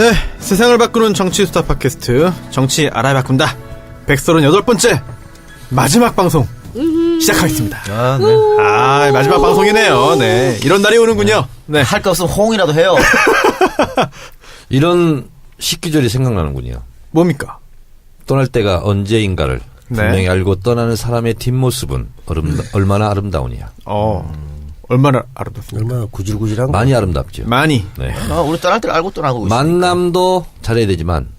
네, 세상을 바꾸는 정치 수다 팟캐스트 정치 알아야 바꾼다 138번째 마지막 방송 시작하겠습니다. 아, 네. 마지막 방송이네요. 네, 이런 날이 오는군요. 네, 할 거 없으면 호응이라도 해요. 이런 식기절이 생각나는군요. 뭡니까? 떠날 때가 언제인가를 네. 분명히 알고 떠나는 사람의 뒷모습은 얼마나 아름다우냐. 얼마나 아름답습니까? 얼마나 구질구질한 거. 많이 아름답죠. 많이. 네. 우리 떠날 때를 알고 떠나고 있습니다. 만남도 잘해야 되지만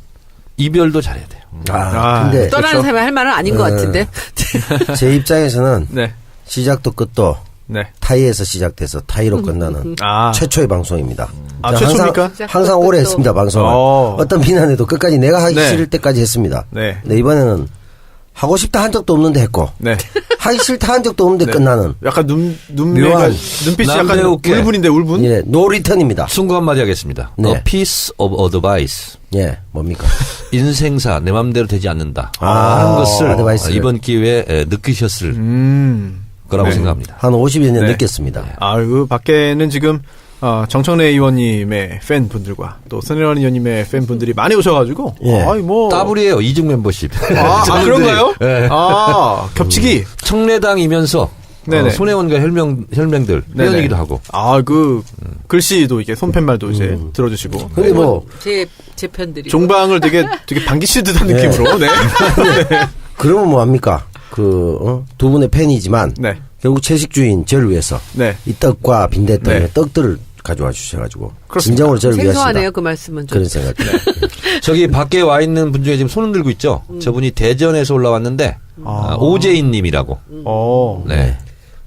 이별도 잘해야 돼요. 근데 떠나는 사람이 할 말은 아닌 것 같은데. 제 입장에서는 네, 시작도 끝도 네. 타이에서 시작돼서 타이로 끝나는 최초의 최초의 방송입니다. 최초입니까? 항상 오래 했습니다, 방송을. 어떤 비난에도 끝까지 내가 하기 네. 싫을 때까지 했습니다. 네. 근데 이번에는 하고 싶다 한 적도 없는데 했고 네. 하기 싫다 한 적도 없는데 네. 끝나는 약간 눈매가 묘한 눈빛이 약간 남배우께. 울분인데 울분? 예, 노 리턴입니다. 충고 한마디 하겠습니다. 네. A piece of advice. 예, 뭡니까? 인생사 내 맘대로 되지 않는다. 아, 하는 것을 어드바이스를. 이번 기회에 느끼셨을 거라고 네. 생각합니다. 한 50여 년 네. 느꼈습니다. 그 밖에는 지금 정청래 의원님의 팬분들과 또 손혜원 의원님의 팬분들이 많이 오셔가지고 예. 더블이에요. 이중 멤버십. 그런가요? 네. 겹치기. 청래당이면서 네네. 손혜원과 혈맹들 네네. 회원이기도 하고. 글씨도 이게 손팻말도 이제 들어주시고. 근데 뭐 제 편들이. 종방을 되게 반기실 듯한 느낌으로. 네. 그러면 뭐 합니까? 두 분의 팬이지만 네. 결국 채식주의인 저를 위해서 네. 이 떡과 빈대떡 네. 떡들을 가져와 주셔가지고 그렇습니다. 진정으로 저를 생소하네요, 위하신다. 그 말씀은 좀. 그런 생각. 저기 밖에 와 있는 분 중에 지금 손을 들고 있죠. 저분이 대전에서 올라왔는데 오재인 님이라고. 네.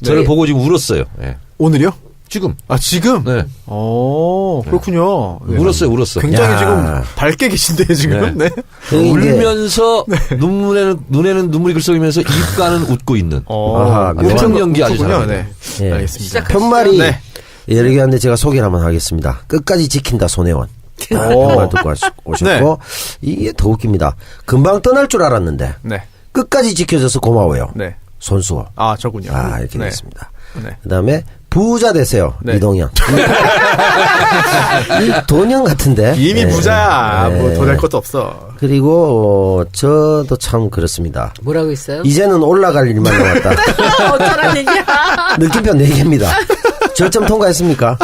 저를 네. 보고 지금 울었어요. 네. 오늘이요? 지금. 지금? 네. 그렇군요. 네. 울었어. 굉장히 야. 지금 밝게 계신데요, 지금. 네. 울면서 눈에는 눈물이 글썽이면서 입가는 웃고 있는. 표정 연기 아주 그렇군요. 잘합니다. 네. 예. 알겠습니다. 편말이 네. 여러 개 한데 제가 소개를 한번 하겠습니다. 끝까지 지킨다 손혜원. 편말 듣고 오셨고 이게 더 웃깁니다. 금방 떠날 줄 알았는데 네. 끝까지 지켜줘서 고마워요. 네. 손수호. 저군요. 이렇게 네. 됐습니다. 네. 그다음에 부자 되세요. 네. 이동현. 이 돈형 같은데. 이미 예. 부자야. 예. 뭐 더 낼 것도 없어. 그리고 저도 참 그렇습니다. 뭐라고 있어요? 이제는 올라갈 일만 남았다. 어쩌란 얘기야. 느낌표 4개입니다. 절점 통과했습니까?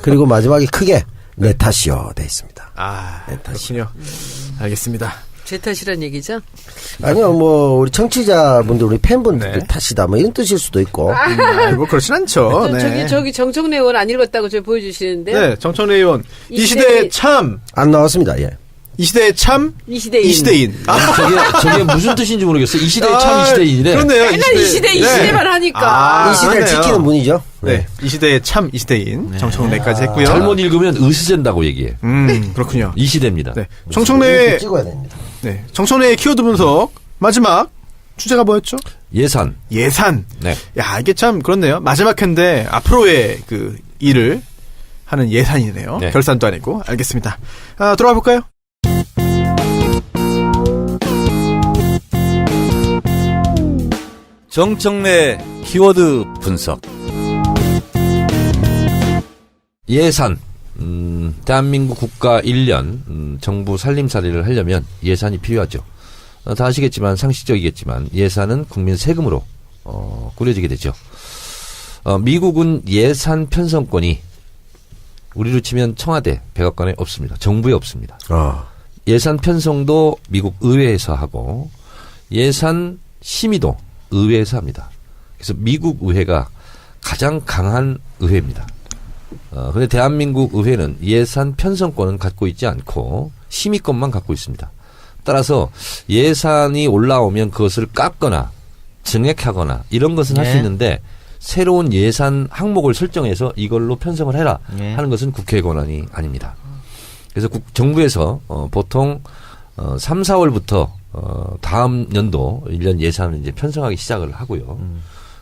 그리고 마지막에 크게 내 탓이요 돼 있습니다. 네, 그렇군요. 알겠습니다. 제 탓이란 얘기죠? 아니요, 뭐 우리 청취자분들, 우리 팬분들 네. 탓이다, 뭐 이런 뜻일 수도 있고. 뭐 그렇진 않죠. 네. 저기 정청래 의원 안 읽었다고 저 보여주시는데. 네, 정청래 의원. 이 이 시대의 시대의 참. 안 나왔습니다. 예. 이 시대의 참. 이 시대인. 이 시대인. 저게 무슨 뜻인지 모르겠어요. 이 시대의 참 이 시대인이래. 그렇네요. 맨날 이 시대만 하니까. 이 시대를 그러네요. 지키는 분이죠. 네. 이 시대의 참 이 시대인. 정청래까지 했고요. 잘못 읽으면 으스젠다고 얘기해. 그렇군요. 이 시대입니다. 네. 이렇게 정청래의 찍어야 됩니다. 네. 정청래의 키워드 분석. 마지막 주제가 뭐였죠? 예산. 예산. 네. 야, 이게 참 그렇네요. 마지막 회인데 앞으로의 그 일을 하는 예산이네요. 네. 결산도 아니고. 알겠습니다. 들어가 볼까요? 정청래 키워드 분석. 예산. 대한민국 국가 1년 정부 살림살이를 하려면 예산이 필요하죠. 다 아시겠지만 상식적이겠지만 예산은 국민 세금으로 꾸려지게 되죠. 미국은 예산 편성권이 우리로 치면 청와대, 백악관에 없습니다. 정부에 없습니다. 예산 편성도 미국 의회에서 하고 예산 심의도 의회에서 합니다. 그래서 미국 의회가 가장 강한 의회입니다. 근데 대한민국 의회는 예산 편성권은 갖고 있지 않고 심의권만 갖고 있습니다. 따라서 예산이 올라오면 그것을 깎거나 증액하거나 이런 것은 할 수 있는데 새로운 예산 항목을 설정해서 이걸로 편성을 해라 하는 것은 국회의 권한이 아닙니다. 그래서 정부에서 보통 3, 4월부터 다음 연도 1년 예산을 이제 편성하기 시작을 하고요.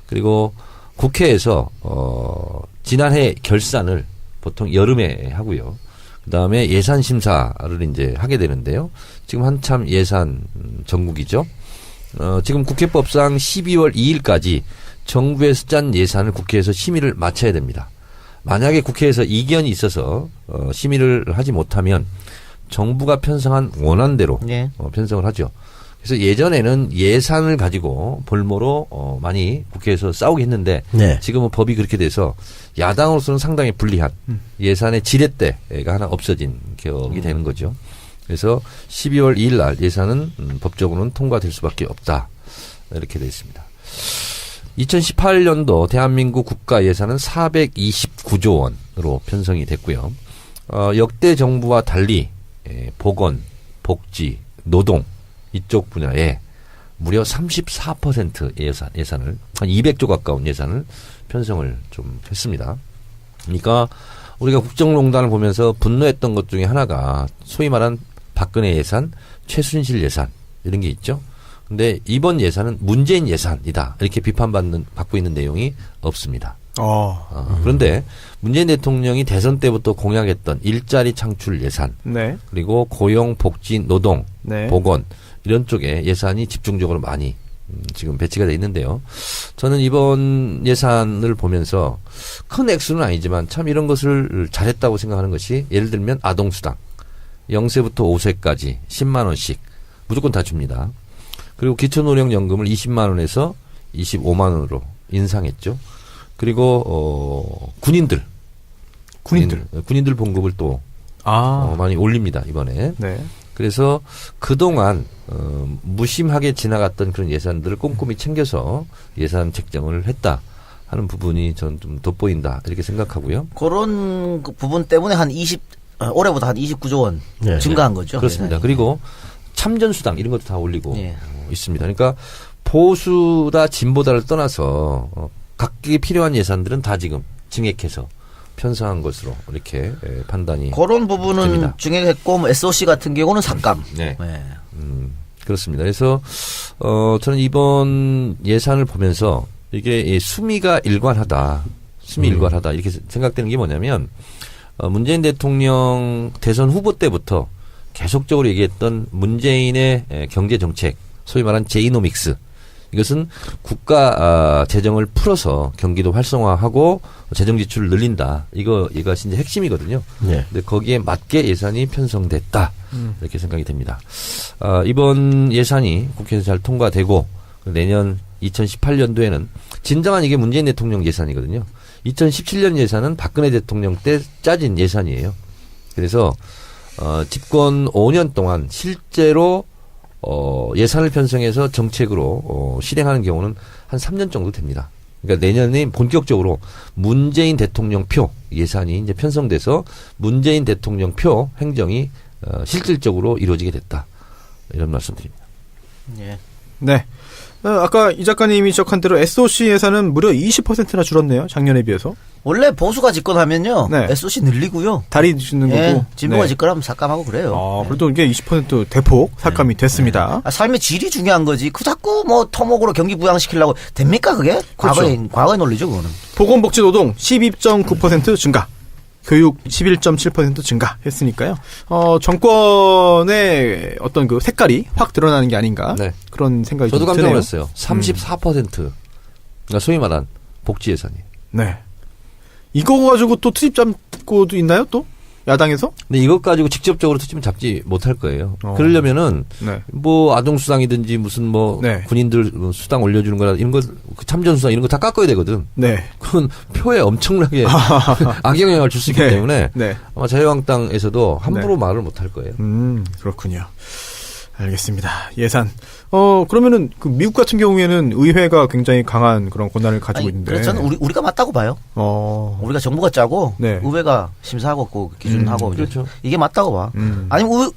그리고 국회에서 지난해 결산을 보통 여름에 하고요. 그다음에 예산 심사를 이제 하게 되는데요. 지금 한참 예산 전국이죠. 지금 국회법상 12월 2일까지 정부에서 짠 예산을 국회에서 심의를 마쳐야 됩니다. 만약에 국회에서 이견이 있어서 심의를 하지 못하면 정부가 편성한 원안대로 예. 편성을 하죠. 그래서 예전에는 예산을 가지고 볼모로 많이 국회에서 싸우게 했는데 네. 지금은 법이 그렇게 돼서 야당으로서는 상당히 불리한 예산의 지렛대가 하나 없어진 격이 되는 거죠. 그래서 12월 2일 날 예산은 법적으로는 통과될 수밖에 없다. 이렇게 되어 있습니다. 2018년도 대한민국 국가 예산은 429조 원으로 편성이 됐고요. 역대 정부와 달리 보건, 복지, 노동 이쪽 분야에 무려 34% 예산을 한 200조 가까운 예산을 편성을 좀 했습니다. 그러니까 우리가 국정농단을 보면서 분노했던 것 중에 하나가 소위 말한 박근혜 예산, 최순실 예산 이런 게 있죠. 근데 이번 예산은 문재인 예산이다 이렇게 비판받고 있는 내용이 없습니다. 그런데 문재인 대통령이 대선 때부터 공약했던 일자리 창출 예산, 네. 그리고 고용, 복지, 노동, 네. 보건 이런 쪽에 예산이 집중적으로 많이 지금 배치가 돼 있는데요. 저는 이번 예산을 보면서 큰 액수는 아니지만 참 이런 것을 잘했다고 생각하는 것이 예를 들면 아동수당 0세부터 5세까지 10만 원씩 무조건 다 줍니다. 그리고 기초노령연금을 20만 원에서 25만 원으로 인상했죠. 그리고 군인들 봉급을 또 많이 올립니다 이번에. 네. 그래서 그동안 무심하게 지나갔던 그런 예산들을 꼼꼼히 챙겨서 예산 책정을 했다 하는 부분이 저는 좀 돋보인다 이렇게 생각하고요. 그런 그 부분 때문에 올해보다 한 29조 원 네. 증가한 거죠. 그렇습니다. 예산이. 그리고 참전수당 이런 것도 다 올리고 예. 있습니다. 그러니까 보수다 진보다를 떠나서 각기 필요한 예산들은 다 지금 증액해서 편성한 것으로 이렇게 판단이 그런 부분은 됩니다. 증액했고 뭐 SOC 같은 경우는 삭감. 네. 네. 그렇습니다. 그래서 저는 이번 예산을 보면서 이게 수미가 일관하다. 이렇게 생각되는 게 뭐냐면 문재인 대통령 대선 후보 때부터 계속적으로 얘기했던 문재인의 경제 정책, 소위 말한 제이노믹스. 이것은 국가 재정을 풀어서 경기도 활성화하고 재정 지출을 늘린다. 이것이 이제 핵심이거든요. 네. 근데 거기에 맞게 예산이 편성됐다. 이렇게 생각이 됩니다. 이번 예산이 국회에서 잘 통과되고 내년 2018년도에는 진정한 이게 문재인 대통령 예산이거든요. 2017년 예산은 박근혜 대통령 때 짜진 예산이에요. 그래서 집권 5년 동안 실제로 예산을 편성해서 정책으로 실행하는 경우는 한 3년 정도 됩니다. 그러니까 내년에 본격적으로 문재인 대통령 표 예산이 이제 편성돼서 문재인 대통령 표 행정이 실질적으로 이루어지게 됐다. 이런 말씀드립니다. 예. 네. 아까 이 작가님이 지적한 대로 SOC 예산은 무려 20%나 줄었네요. 작년에 비해서. 원래 보수가 집권하면요. 네. SOC 늘리고요. 다리 주는 예. 거고. 진보가 네. 집권하면 삭감하고 그래요. 그래도 이게 20% 대폭 삭감이 됐습니다. 삶의 질이 중요한 거지. 그 자꾸 뭐 토목으로 경기 부양시키려고 됩니까 그게? 그렇죠. 과거의 논리죠 그거는. 보건복지노동 12.9% 증가. 교육 11.7% 증가했으니까요. 정권의 어떤 그 색깔이 확 드러나는 게 아닌가. 네. 그런 생각이 저도 좀 깜짝 드네요. 놀랐어요. 34%. 그러니까 소위 말한 복지 예산이. 네. 이거 가지고 또 투입 잡고도 있나요 또? 야당에서? 근데 이것 가지고 직접적으로 투입은 잡지 못할 거예요. 어. 그러려면은 네. 뭐 아동수당이든지 무슨 뭐 네. 군인들 수당 올려주는 거나 이런 거 참전수당 이런 거 다 깎아야 되거든. 네. 그건 표에 엄청나게 악영향을 줄 수 있기 네. 때문에 네. 아마 자유한국당에서도 함부로 말을 못 할 거예요. 그렇군요. 알겠습니다. 예산. 그러면은 그 미국 같은 경우에는 의회가 굉장히 강한 그런 권한을 가지고 있는데. 그래서 저는 우리가 맞다고 봐요. 우리가 정부가 짜고 네. 의회가 심사하고 그 기준하고 그렇죠. 이게 맞다고 봐. 아니면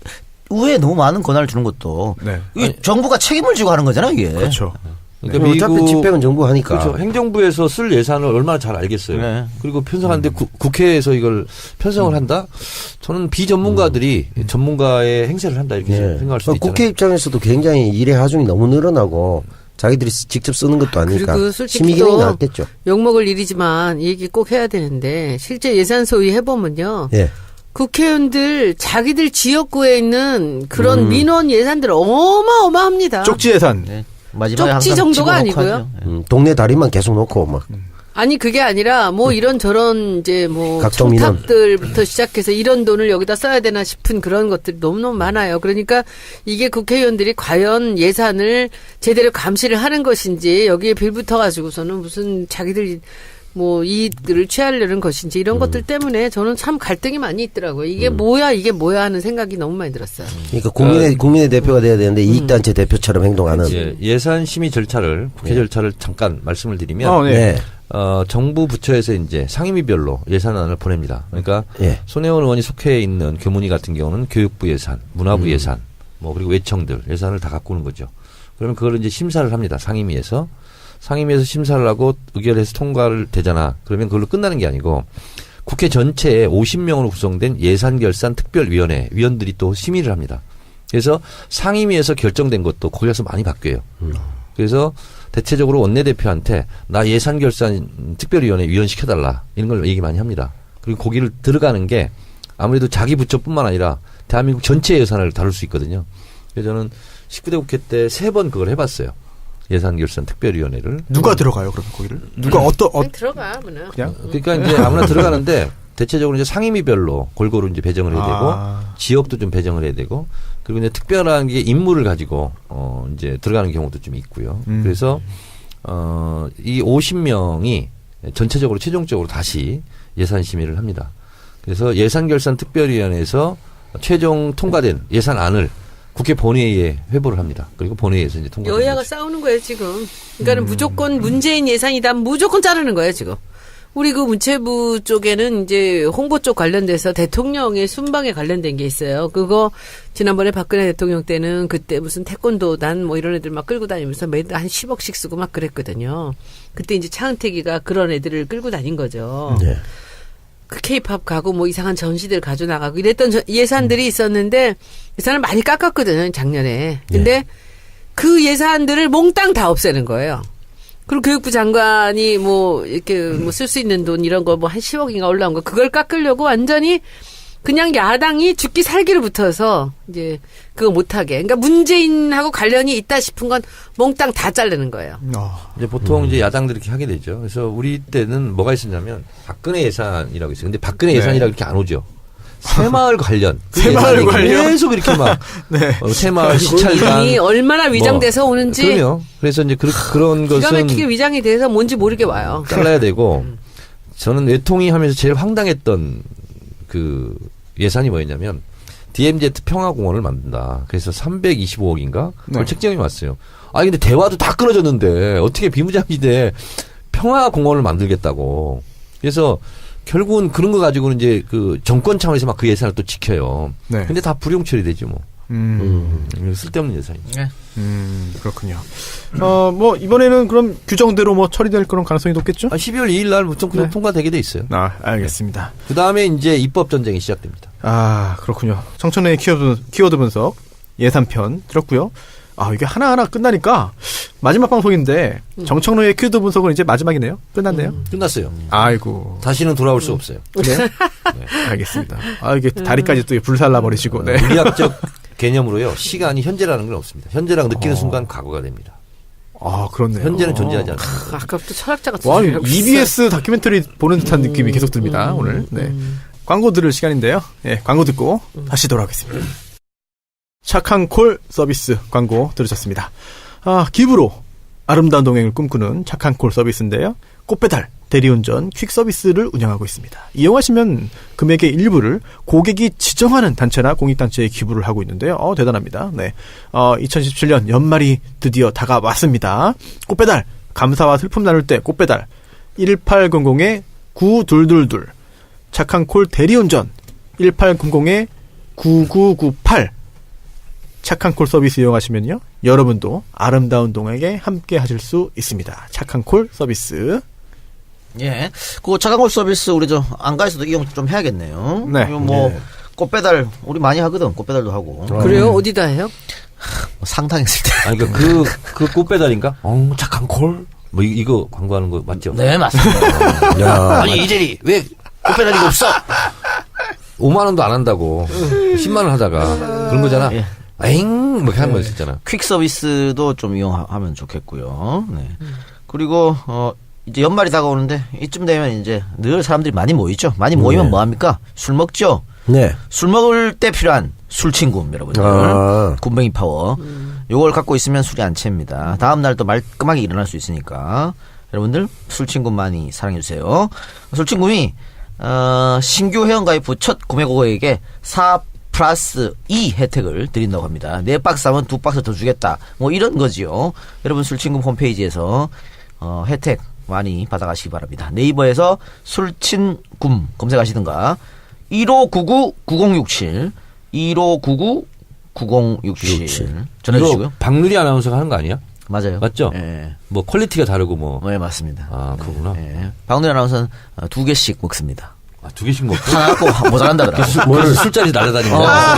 의회에 너무 많은 권한을 주는 것도 네. 이게 정부가 책임을 지고 하는 거잖아요 이게. 그렇죠. 그러니까 어차피 집행은 정부 하니까. 그렇죠. 행정부에서 쓸 예산을 얼마나 잘 알겠어요. 네. 그리고 편성하는데 국회에서 이걸 편성을 한다? 저는 비전문가들이 전문가의 행세를 한다 이렇게 네. 생각할 수도 있잖아요. 국회 입장에서도 굉장히 일의 하중이 너무 늘어나고 자기들이 직접 쓰는 것도 아니니까 그리고 솔직히 심의기능이 또 나왔겠죠. 욕먹을 일이지만 이 얘기 꼭 해야 되는데 실제 예산 소위 해보면요. 예. 국회의원들 자기들 지역구에 있는 그런 민원 예산들 어마어마합니다. 쪽지 예산. 네. 마지막에 쪽지 항상 정도가 집어넣고 아니고요. 하죠. 예. 동네 다리만 계속 놓고 막. 아니 그게 아니라 뭐 이런 저런 이제 뭐 각종 민원. 청탁들부터 시작해서 이런 돈을 여기다 써야 되나 싶은 그런 것들이 너무너무 많아요. 그러니까 이게 국회의원들이 과연 예산을 제대로 감시를 하는 것인지 여기에 빌붙어 가지고서는 무슨 자기들 뭐 이익들을 취하려는 것인지 이런 것들 때문에 저는 참 갈등이 많이 있더라고요. 이게 뭐야 하는 생각이 너무 많이 들었어요. 그러니까 국민의 대표가 돼야 되는데 이익단체 대표처럼 행동하는. 예산 심의 절차를 국회 절차를 잠깐 말씀을 드리면 네. 정부 부처에서 이제 상임위별로 예산안을 보냅니다. 그러니까 예. 손혜원 의원이 속해 있는 교문위 같은 경우는 교육부 예산, 문화부 예산, 뭐 그리고 외청들 예산을 다 갖고 오는 거죠. 그러면 그걸 이제 심사를 합니다. 상임위에서 심사를 하고 의결해서 통과를 되잖아. 그러면 그걸로 끝나는 게 아니고 국회 전체에 50명으로 구성된 예산결산특별위원회 위원들이 또 심의를 합니다. 그래서 상임위에서 결정된 것도 거기 가서 많이 바뀌어요. 그래서 대체적으로 원내대표한테 나 예산결산특별위원회 위원 시켜달라 이런 걸 얘기 많이 합니다. 그리고 거기를 들어가는 게 아무래도 자기 부처뿐만 아니라 대한민국 전체 예산을 다룰 수 있거든요. 그래서 저는 19대 국회 때 3번 그걸 해봤어요. 예산결산특별위원회를. 누가 들어가요, 그럼 거기를? 누가 그냥 들어가 그냥. 그러니까 이제 아무나 들어가는데 대체적으로 이제 상임위별로 골고루 이제 배정을 해야 되고 지역도 좀 배정을 해야 되고 그리고 이제 특별한 게 인물을 가지고 이제 들어가는 경우도 좀 있고요. 그래서 이 50명이 전체적으로 최종적으로 다시 예산 심의를 합니다. 그래서 예산결산특별위원회에서 최종 통과된 예산안을 국회 본회의에 회부를 합니다. 그리고 본회의에서 이제 통과. 여야가 싸우는 거예요 지금. 그러니까는 무조건 문재인 예산이다 무조건 자르는 거예요 지금. 우리 그 문체부 쪽에는 이제 홍보 쪽 관련돼서 대통령의 순방에 관련된 게 있어요. 그거 지난번에 박근혜 대통령 때는 그때 무슨 태권도단 뭐 이런 애들 막 끌고 다니면서 매달 한 10억씩 쓰고 막 그랬거든요. 그때 이제 차은택이가 그런 애들을 끌고 다닌 거죠. 네. 그 케이팝 가고 뭐 이상한 전시들 가져나가고 이랬던 예산들이 있었는데 예산을 많이 깎았거든요 작년에. 근데 그 예산들을 몽땅 다 없애는 거예요. 그리고 교육부 장관이 뭐 이렇게 뭐 쓸 수 있는 돈 이런 거 뭐 한 10억인가 올라온 거 그걸 깎으려고 완전히 그냥 야당이 죽기 살기를 붙어서 이제 그거 못하게. 그러니까 문재인하고 관련이 있다 싶은 건 몽땅 다 자르는 거예요. 이제 보통 이제 야당들이 이렇게 하게 되죠. 그래서 우리 때는 뭐가 있었냐면 박근혜 예산이라고 있어요. 근데 박근혜 예산이라고 이렇게 안 오죠. 새마을 관련. 새마을 관련. 계속 이렇게 막. 새마을 시찰단. 이 얼마나 위장돼서 오는지. 그럼요. 그래서 이제 그런 기가 것은. 막히게 위장이 돼서 뭔지 모르게 와요. 잘라야 되고. 저는 외통위 하면서 제일 황당했던 그 예산이 뭐였냐면 DMZ 평화공원을 만든다. 그래서 325억인가? 그걸 책정이 왔어요. 아니 근데 대화도 다 끊어졌는데 어떻게 비무장지대 평화공원을 만들겠다고. 그래서 결국은 그런 거 가지고는 이제 그 정권 차원에서 막 그 예산을 또 지켜요. 네. 근데 다 불용 처리되죠 뭐. 쓸데없는 예산이죠. 그렇군요. 뭐 이번에는 그럼 규정대로 뭐 처리될 그런 가능성이 높겠죠? 12월 2일 날 무조건 통과되게 돼 있어요. 알겠습니다. 그 다음에 이제 입법 전쟁이 시작됩니다. 그렇군요. 청천회의 키워드 분석 예산편 들었고요. 이게 하나하나 끝나니까 마지막 방송인데 정청로의 키워드 분석은 이제 마지막이네요. 끝났네요. 끝났어요. 아이고. 다시는 돌아올 수 없어요. 네. 알겠습니다. 이게 다리까지 또 불살라 버리시고. 네. 물리학적 개념으로요. 시간이 현재라는 건 없습니다. 현재라고 느끼는 순간 과거가 됩니다. 그렇네요. 현재는 존재하지 않습니다. 아까부터 철학자가 EBS 다큐멘터리 보는 듯한 느낌이 계속 듭니다. 오늘. 네. 광고 들을 시간인데요. 네, 광고 듣고 다시 돌아오겠습니다. 착한 콜 서비스 광고 들으셨습니다. 기부로 아름다운 동행을 꿈꾸는 착한 콜 서비스인데요. 꽃배달, 대리운전, 퀵 서비스를 운영하고 있습니다. 이용하시면 금액의 일부를 고객이 지정하는 단체나 공익단체에 기부를 하고 있는데요. 대단합니다. 네. 2017년 연말이 드디어 다가왔습니다. 꽃배달, 감사와 슬픔 나눌 때 꽃배달 1800-9222 착한 콜 대리운전 1800-9998 착한 콜 서비스 이용하시면요. 여러분도 아름다운 동행에 함께 하실 수 있습니다. 착한 콜 서비스. 예. 그 착한 콜 서비스 우리 안가에서도 이용 좀 해야겠네요. 네. 꽃배달 우리 많이 하거든. 꽃배달도 하고. 그래요? 어디다 해요? 상탕했을 때. 그 꽃배달인가? 착한 콜? 뭐 이거 광고하는 거 맞죠? 네, 맞습니다. 아니 이재리 왜 꽃배달 이거 없어? 5만 원도 안 한다고 10만 원 하다가 그런 거잖아. 예. 뭐 이렇게 하는 거였잖아. 퀵 서비스도 좀 이용하면 좋겠고요. 네. 그리고 이제 연말이 다가오는데 이쯤 되면 이제 늘 사람들이 많이 모이죠. 많이 모이면 뭐 합니까? 술 먹죠. 네. 술 먹을 때 필요한 술친굼 여러분들. 굼벵이 파워. 요걸 갖고 있으면 술이 안 채입니다. 다음 날 또 말끔하게 일어날 수 있으니까 여러분들 술친굼 많이 사랑해 주세요. 술친굼이 신규 회원가입 후 첫 구매고객에게 4+2 혜택을 드린다고 합니다. 4박스 하면 2박스 더 주겠다. 뭐 이런 거지요. 여러분 술친굼 홈페이지에서 혜택 많이 받아가시기 바랍니다. 네이버에서 술친굼 검색하시든가 1599-9067 1599-9067 전해주시고요. 박누리 아나운서가 하는 거 아니야? 맞아요. 맞죠? 예. 뭐 퀄리티가 다르고 뭐. 네, 맞습니다. 아, 그러구나. 예. 박누리 아나운서는 2개씩 먹습니다. 아, 2개씩 먹고. 하나 갖고 모자란다 그러나. 술자리 날아다닙니다.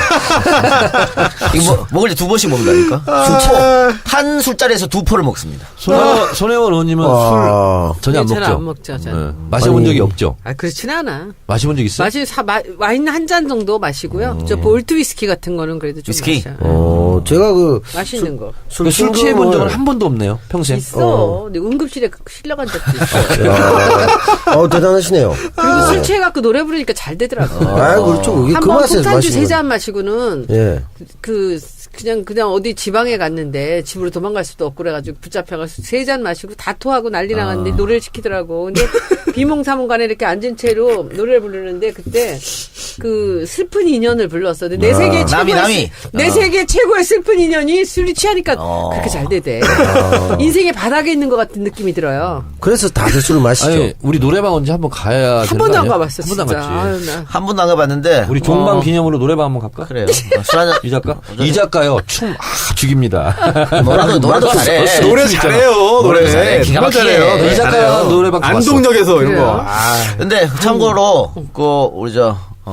이거 먹을 때 2번씩 먹는다니까. 한 술자리에서 2포를 먹습니다. 손혜원 의원님은 술 전혀 안 네, 먹죠? 안 먹죠, 저는. 마셔본 적이 없죠? 아, 그렇진 않아. 마셔본 적 있어요? 와인 한 잔 정도 마시고요. 저 볼트 위스키 같은 거는 그래도 좀 위스키? 마셔. 제가 맛있는 거. 술 취해본 적은 한 번도 없네요, 평생. 있어. 근데 응급실에 실려간 적도 있어. 대단하시네요. 그리고 술 취해갖고 노래 부르니까 잘 되더라고. 그렇죠. 그게 그 한번 맛에서 폭탄주 마시는 3잔 마시고는 예. 그냥 어디 지방에 갔는데 집으로 도망갈 수도 없고 그래가지고 붙잡혀가지고 3잔 마시고 다 토하고 난리 나갔는데 노래를 시키더라고. 근데 비몽사몽간에 이렇게 앉은 채로 노래를 부르는데 그때 그 슬픈 인연을 불렀어. 근데 내 세계 최고의 내 세계 최고의 슬픈 인연이 술이 취하니까 그렇게 잘 되대. 인생의 바닥에 있는 것 같은 느낌이 들어요. 그래서 다들 술을 마시죠. 아니, 우리 노래방 언제 한번 가야 한 되는 번도 거 안 아니야? 가봤어. 한 번도 안 진짜. 갔지. 아유, 나. 한 번도 안 가봤는데. 우리 종방 기념으로 노래방 한번 갈까? 그래요. 술 한잔. 이 작가? 이 작가요. 춤 죽입니다. 노래도 잘해. 노래 잘해요. 노래 잘해. 기가 정말 막히게. 잘해요. 이 작가 잘해요. 노래방 가봤어. 안동역에서 이런 그래요? 거. 근데 참고로 우리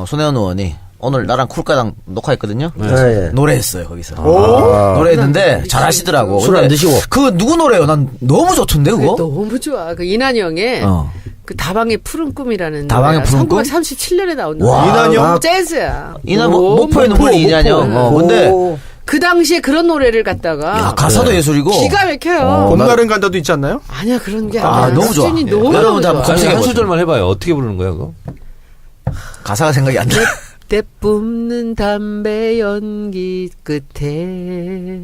손혜원 의원이 오늘 나랑 쿨가당 녹화했거든요. 예. 노래했어요 거기서. 아. 노래했는데 잘하시더라고. 술 안 근데 드시고. 그 누구 노래요? 난 너무 좋던데 그거. 너무 좋아. 그 이난영의 그 다방의 푸른 꿈이라는 다방의 노래가 푸른 꿈? 1937년에 나온 와, 노래. 이난영? 재즈야. 이난 너무 목포의 눈물이 이난영. 근데 그 당시에 그런 노래를 갖다가 가사도 예술이고. 기가 막혀요. 봄날은 간다도 있지 않나요? 아니야 그런 게 아니야. 너무 좋아. 수준이 예. 너무 여러분 다 좋아. 검색해 한 보세요. 소절만 해봐요. 어떻게 부르는 거야, 그거? 가사가 생각이 안 나. 때 뿜는 담배 연기 끝에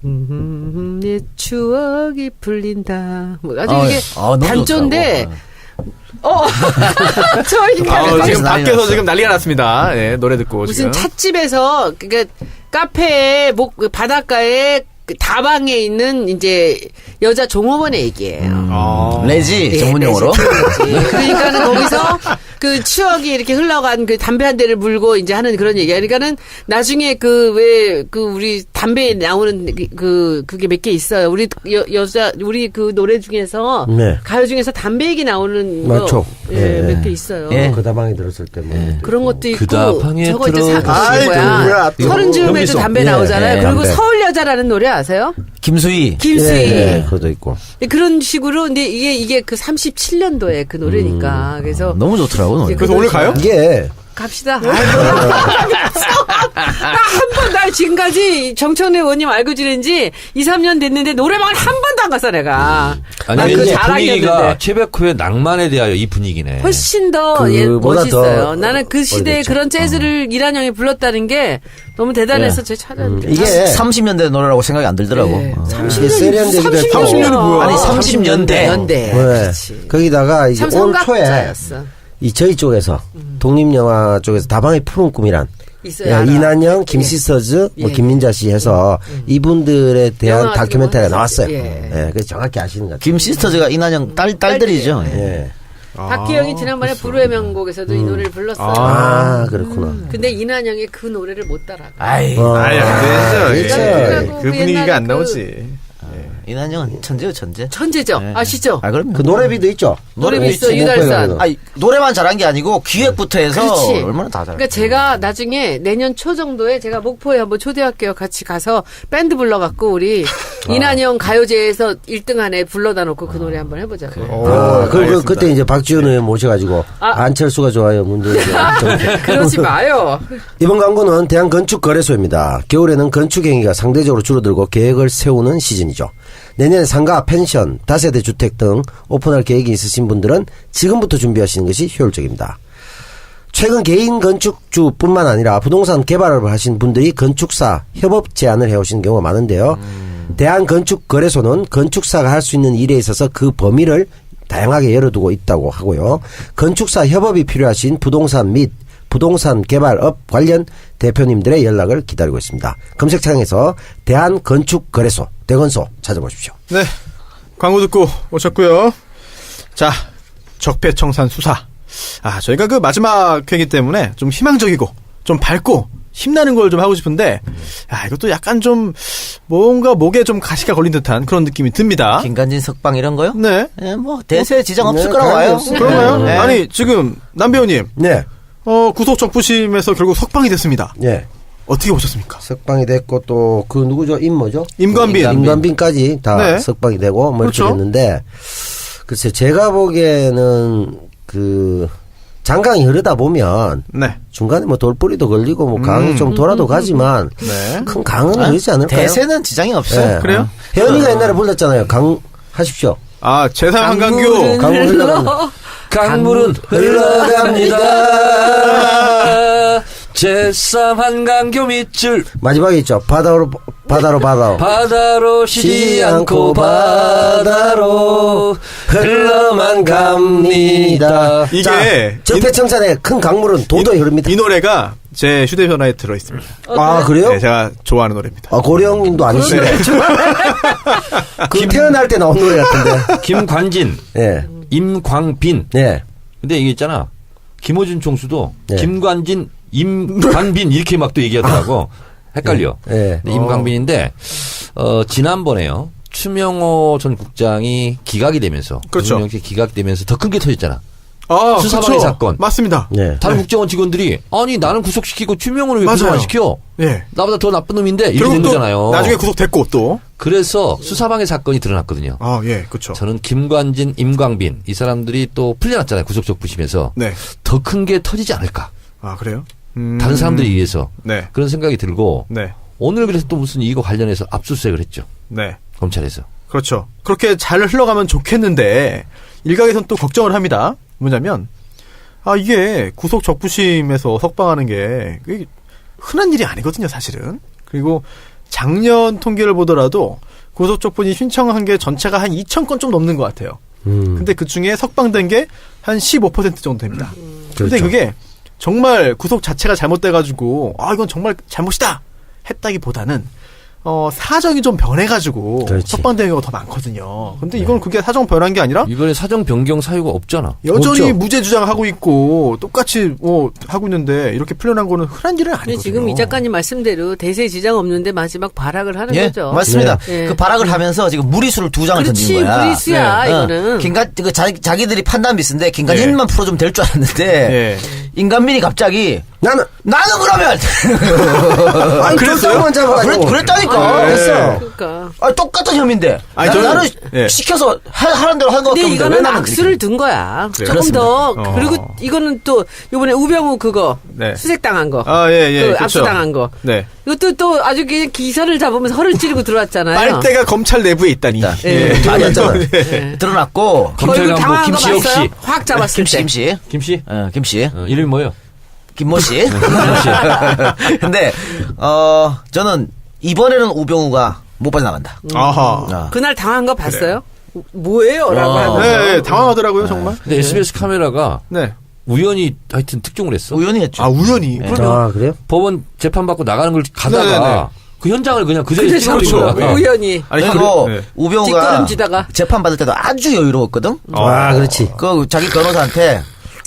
내 추억이 풀린다. 뭐 아주 이게 너무 단조인데 좋더라고. 저 인간의 지금 난리 밖에서 났어요. 지금 난리가 났습니다. 예, 노래 듣고 무슨 지금. 찻집에서 그러니까 카페에 바닷가에 그 다방에 있는 이제 여자 종업원의 얘기예요. 레지 전문 용어로. 그러니까는 거기서 그 추억이 이렇게 흘러간 그 담배 한 대를 물고 이제 하는 그런 얘기야. 그러니까는 나중에 우리 담배에 나오는 그게 몇 개 있어요. 우리 여자 우리 그 노래 중에서 네. 가요 중에서 담배 얘기 나오는 맞죠. 거 몇 개 있어요. 예. 그 다방에 들었을 때 뭐. 그런 것도 있고 다방에 저거 이제 들어가. 뭐야 서른 즈음에도 경기송. 담배 예, 나오잖아요. 예, 그리고 담배. 서울 여자라는 노래 아세요? 김수희. 김수희. 예, 그것도 있고. 그런 식으로 근데 이게 그 37년도에 그 노래니까 그래서 너무 좋더라고 노래. 그래서 오늘 가요? 이게 갑시다. 나 지금까지 정청래 의원님 알고 지낸 지 2, 3년 됐는데 노래방을 한 번도 안 갔어 내가. 아니, 난 그 이제 자랑이었는데. 분위기가 최백호의 낭만에 대하여 이 분위기네. 훨씬 더 그보다 멋있어요. 더 나는 그 시대에 오래됐죠. 그런 재즈를 이란영이 불렀다는 게 너무 대단해서 제 찾았는데. 이게 30년대 노래라고 생각이 안 들더라고. 네. 30년 세련되기도 했고. 30년이 뭐야? 아니 30년대. 네. 그렇지. 거기다가 이제 참 올 초에 성각자였어. 이 저희 쪽에서 독립영화 쪽에서 다방의 푸른 꿈이란 있어요. 알아. 이난영, 김시서즈, 뭐 예. 김민자 씨 해서 이분들에 대한 영화 다큐멘터리가 같은 거 나왔어요. 예. 예, 그래서 정확히 아시는 것 같아요. 김 시스터즈가 이난영 딸들이죠. 예. 예. 박기영이 지난번에 불후의 명곡에서도 이 노래를 불렀어요. 아, 그렇구나. 근데 이난영이 그 노래를 못 따라가. 아이 아니, 안 되죠. 그러니까 그 분위기가 옛날에 안 나오지. 이난영은 천재요 천재. 천재죠. 네. 아시죠? 아 그럼 그 노래비도 있죠. 노래비 네, 있어, 유달산. 아니 노래만 잘한 게 아니고 기획부터 해서 그렇지. 얼마나 다 잘해. 그러니까 제가 나중에 내년 초 정도에 제가 목포에 한번 초대할게요. 같이 가서 밴드 불러갖고 우리 이난영 가요제에서 1등 안에 불러다 놓고 그 노래 한번 해보자. 알겠습니다. 그때 이제 박지원 의원 모셔가지고 안철수가 좋아요, 문재인 그러지 마요. 이번 광고는 대한건축거래소입니다. 겨울에는 건축 행위가 상대적으로 줄어들고 계획을 세우는 시즌이죠. 내년에 상가, 펜션, 다세대 주택 등 오픈할 계획이 있으신 분들은 지금부터 준비하시는 것이 효율적입니다. 최근 개인 건축주뿐만 아니라 부동산 개발을 하신 분들이 건축사 협업 제안을 해오시는 경우가 많은데요. 대한건축거래소는 건축사가 할 수 있는 일에 있어서 그 범위를 다양하게 열어두고 있다고 하고요. 건축사 협업이 필요하신 부동산 및 부동산 개발업 관련 대표님들의 연락을 기다리고 있습니다. 검색창에서 대한건축거래소, 대건소 찾아보십시오. 네. 광고 듣고 오셨고요. 자, 적폐청산 수사. 저희가 그 마지막 회기 때문에 좀 희망적이고 좀 밝고 힘나는 걸 좀 하고 싶은데 이것도 약간 좀 뭔가 목에 좀 가시가 걸린 듯한 그런 느낌이 듭니다. 김관진 석방 이런 거요? 네. 뭐 대세 지장 없을 네, 거라고 봐요. 그런가요? 네. 아니 지금 남 배우님 네. 구속 적부심에서 결국 석방이 됐습니다. 네. 어떻게 보셨습니까? 석방이 됐고 또 그 누구죠? 임모죠? 임관빈. 임관빈까지 다 네. 석방이 되고 뭐 그렇죠. 이렇게 됐는데 글쎄 제가 보기에는 그 장강이 흐르다 보면 네. 중간에 뭐 돌뿌리도 걸리고 뭐 강이 좀 돌아도 가지만 네. 큰 강은 흐르지 않을까요? 대세는 지장이 없어요. 네. 그래요? 혜연이가 옛날에 불렀잖아요. 강 하십시오. 제3 한강교. 강물 흘러갑니다. 강물은 흘러갑니다. 제3 한강교 밑줄 마지막에 있죠. 바다로 바다로 쉬지 않고 바다로 흘러만 갑니다. 이게 적폐청산의 큰 강물은 도도히 흐릅니다. 이 노래가 제 휴대전화에 들어있습니다. 아 그래요? 네, 제가 좋아하는 노래입니다. 고령님도 아니시네. 그 태어날 때 나온 노래 같은데. 김관진, 예. 임광빈. 예. 근데 이게 있잖아. 김호준 총수도 네. 김관진, 임광빈 이렇게 막 또 얘기하더라고. 헷갈려. 예. 근데 임광빈인데 지난번에요. 추명호 전 국장이 기각이 되면서 그렇죠. 대통령실 기각되면서 더 큰 게 터졌잖아. 수사방해 그렇죠. 사건. 맞습니다. 예. 다른 국정원 직원들이 아니 나는 구속시키고 추명호를 왜 맞아요. 구속 안 시켜? 예. 나보다 더 나쁜 놈인데 이렇게 결국 된 또 거잖아요. 나중에 구속됐고 또. 그래서 수사방해 사건이 드러났거든요. 예, 그렇죠. 저는 김관진, 임광빈 이 사람들이 또 풀려났잖아요. 구속적 부심에서 네. 더 큰 게 터지지 않을까. 그래요? 다른 사람들에 의해서 네. 그런 생각이 들고 네. 오늘 그래서 또 무슨 이거 관련해서 압수수색을 했죠. 네. 검찰에서. 그렇죠. 그렇게 잘 흘러가면 좋겠는데 일각에선 또 걱정을 합니다. 뭐냐면 이게 구속 적부심에서 석방하는 게 그게 흔한 일이 아니거든요, 사실은. 그리고 작년 통계를 보더라도 구속 적부심 신청한 게 전체가 한 2,000건 좀 넘는 것 같아요. 근데 그 중에 석방된 게 한 15% 정도 됩니다. 근데 그렇죠. 그게 정말 구속 자체가 잘못돼가지고 이건 정말 잘못이다 했다기보다는 사정이 좀 변해가지고 그렇지. 석방된 경우가 더 많거든요. 근데 이건 그게 사정 변한 게 아니라 이번에 사정 변경 사유가 없잖아. 여전히 없죠. 무죄 주장하고 있고 똑같이 하고 있는데 이렇게 풀려난 거는 흔한 일은 근데 아니거든요. 지금 이 작가님 말씀대로 대세 지장 없는데 마지막 발악을 하는 예, 거죠. 맞습니다. 네. 그 발악을 하면서 지금 무리수를 2장을 던진 그렇지, 거야. 무리수야, 이거는. 자기들이 판단 비슷한데 김관진만 풀어주면 될 줄 알았는데 예. 임관빈이 갑자기 나는 그러면 아니 그랬어요? 잡아가지고 그랬다니까. 했어. 그러니까. 똑같은 혐의인데 아니, 저는- 나는 예. 시켜서 하라는 대로 한 것 근데 같은데 왜 이거는 나는 악수를 둔 거야. 그래요? 조금 더 그렇습니다. 그리고 이거는 또 이번에 우병우 그거 네. 수색당한 거, 예, 그 그렇죠. 압수당한 거. 네. 이것도 또 아주 그냥 기선을 잡으면서 허를 찌르고 들어왔잖아요. 빨대가 검찰 내부에 있다니. 예. 아니었잖아요. 드러났고 얼굴 검찰 간부 당황한 거 김씨 봤어요? 역시. 확 잡았을 때. 김씨 김씨? 김씨 이름이 뭐예요? 김모 씨. 근데 저는 이번에는 우병우가 못 빠져나간다. 아하. 그날 당한 거 봤어요? 뭐예요? 라고 하면서. 네, 당황하더라고요, 정말. 근데 SBS 카메라가 네. 우연히 하여튼 특종을 했어. 우연히 했죠. 우연히. 아 그래요? 법원 재판 받고 나가는 걸 가다가 네네네. 그 현장을 그냥 그 자리에 그래서 찍어버린 거야. 우연히. 아니, 그리고 네. 우병우가 뒷걸음지다가. 재판 받을 때도 아주 여유로웠거든. 아 그렇지. 그 자기 변호사한테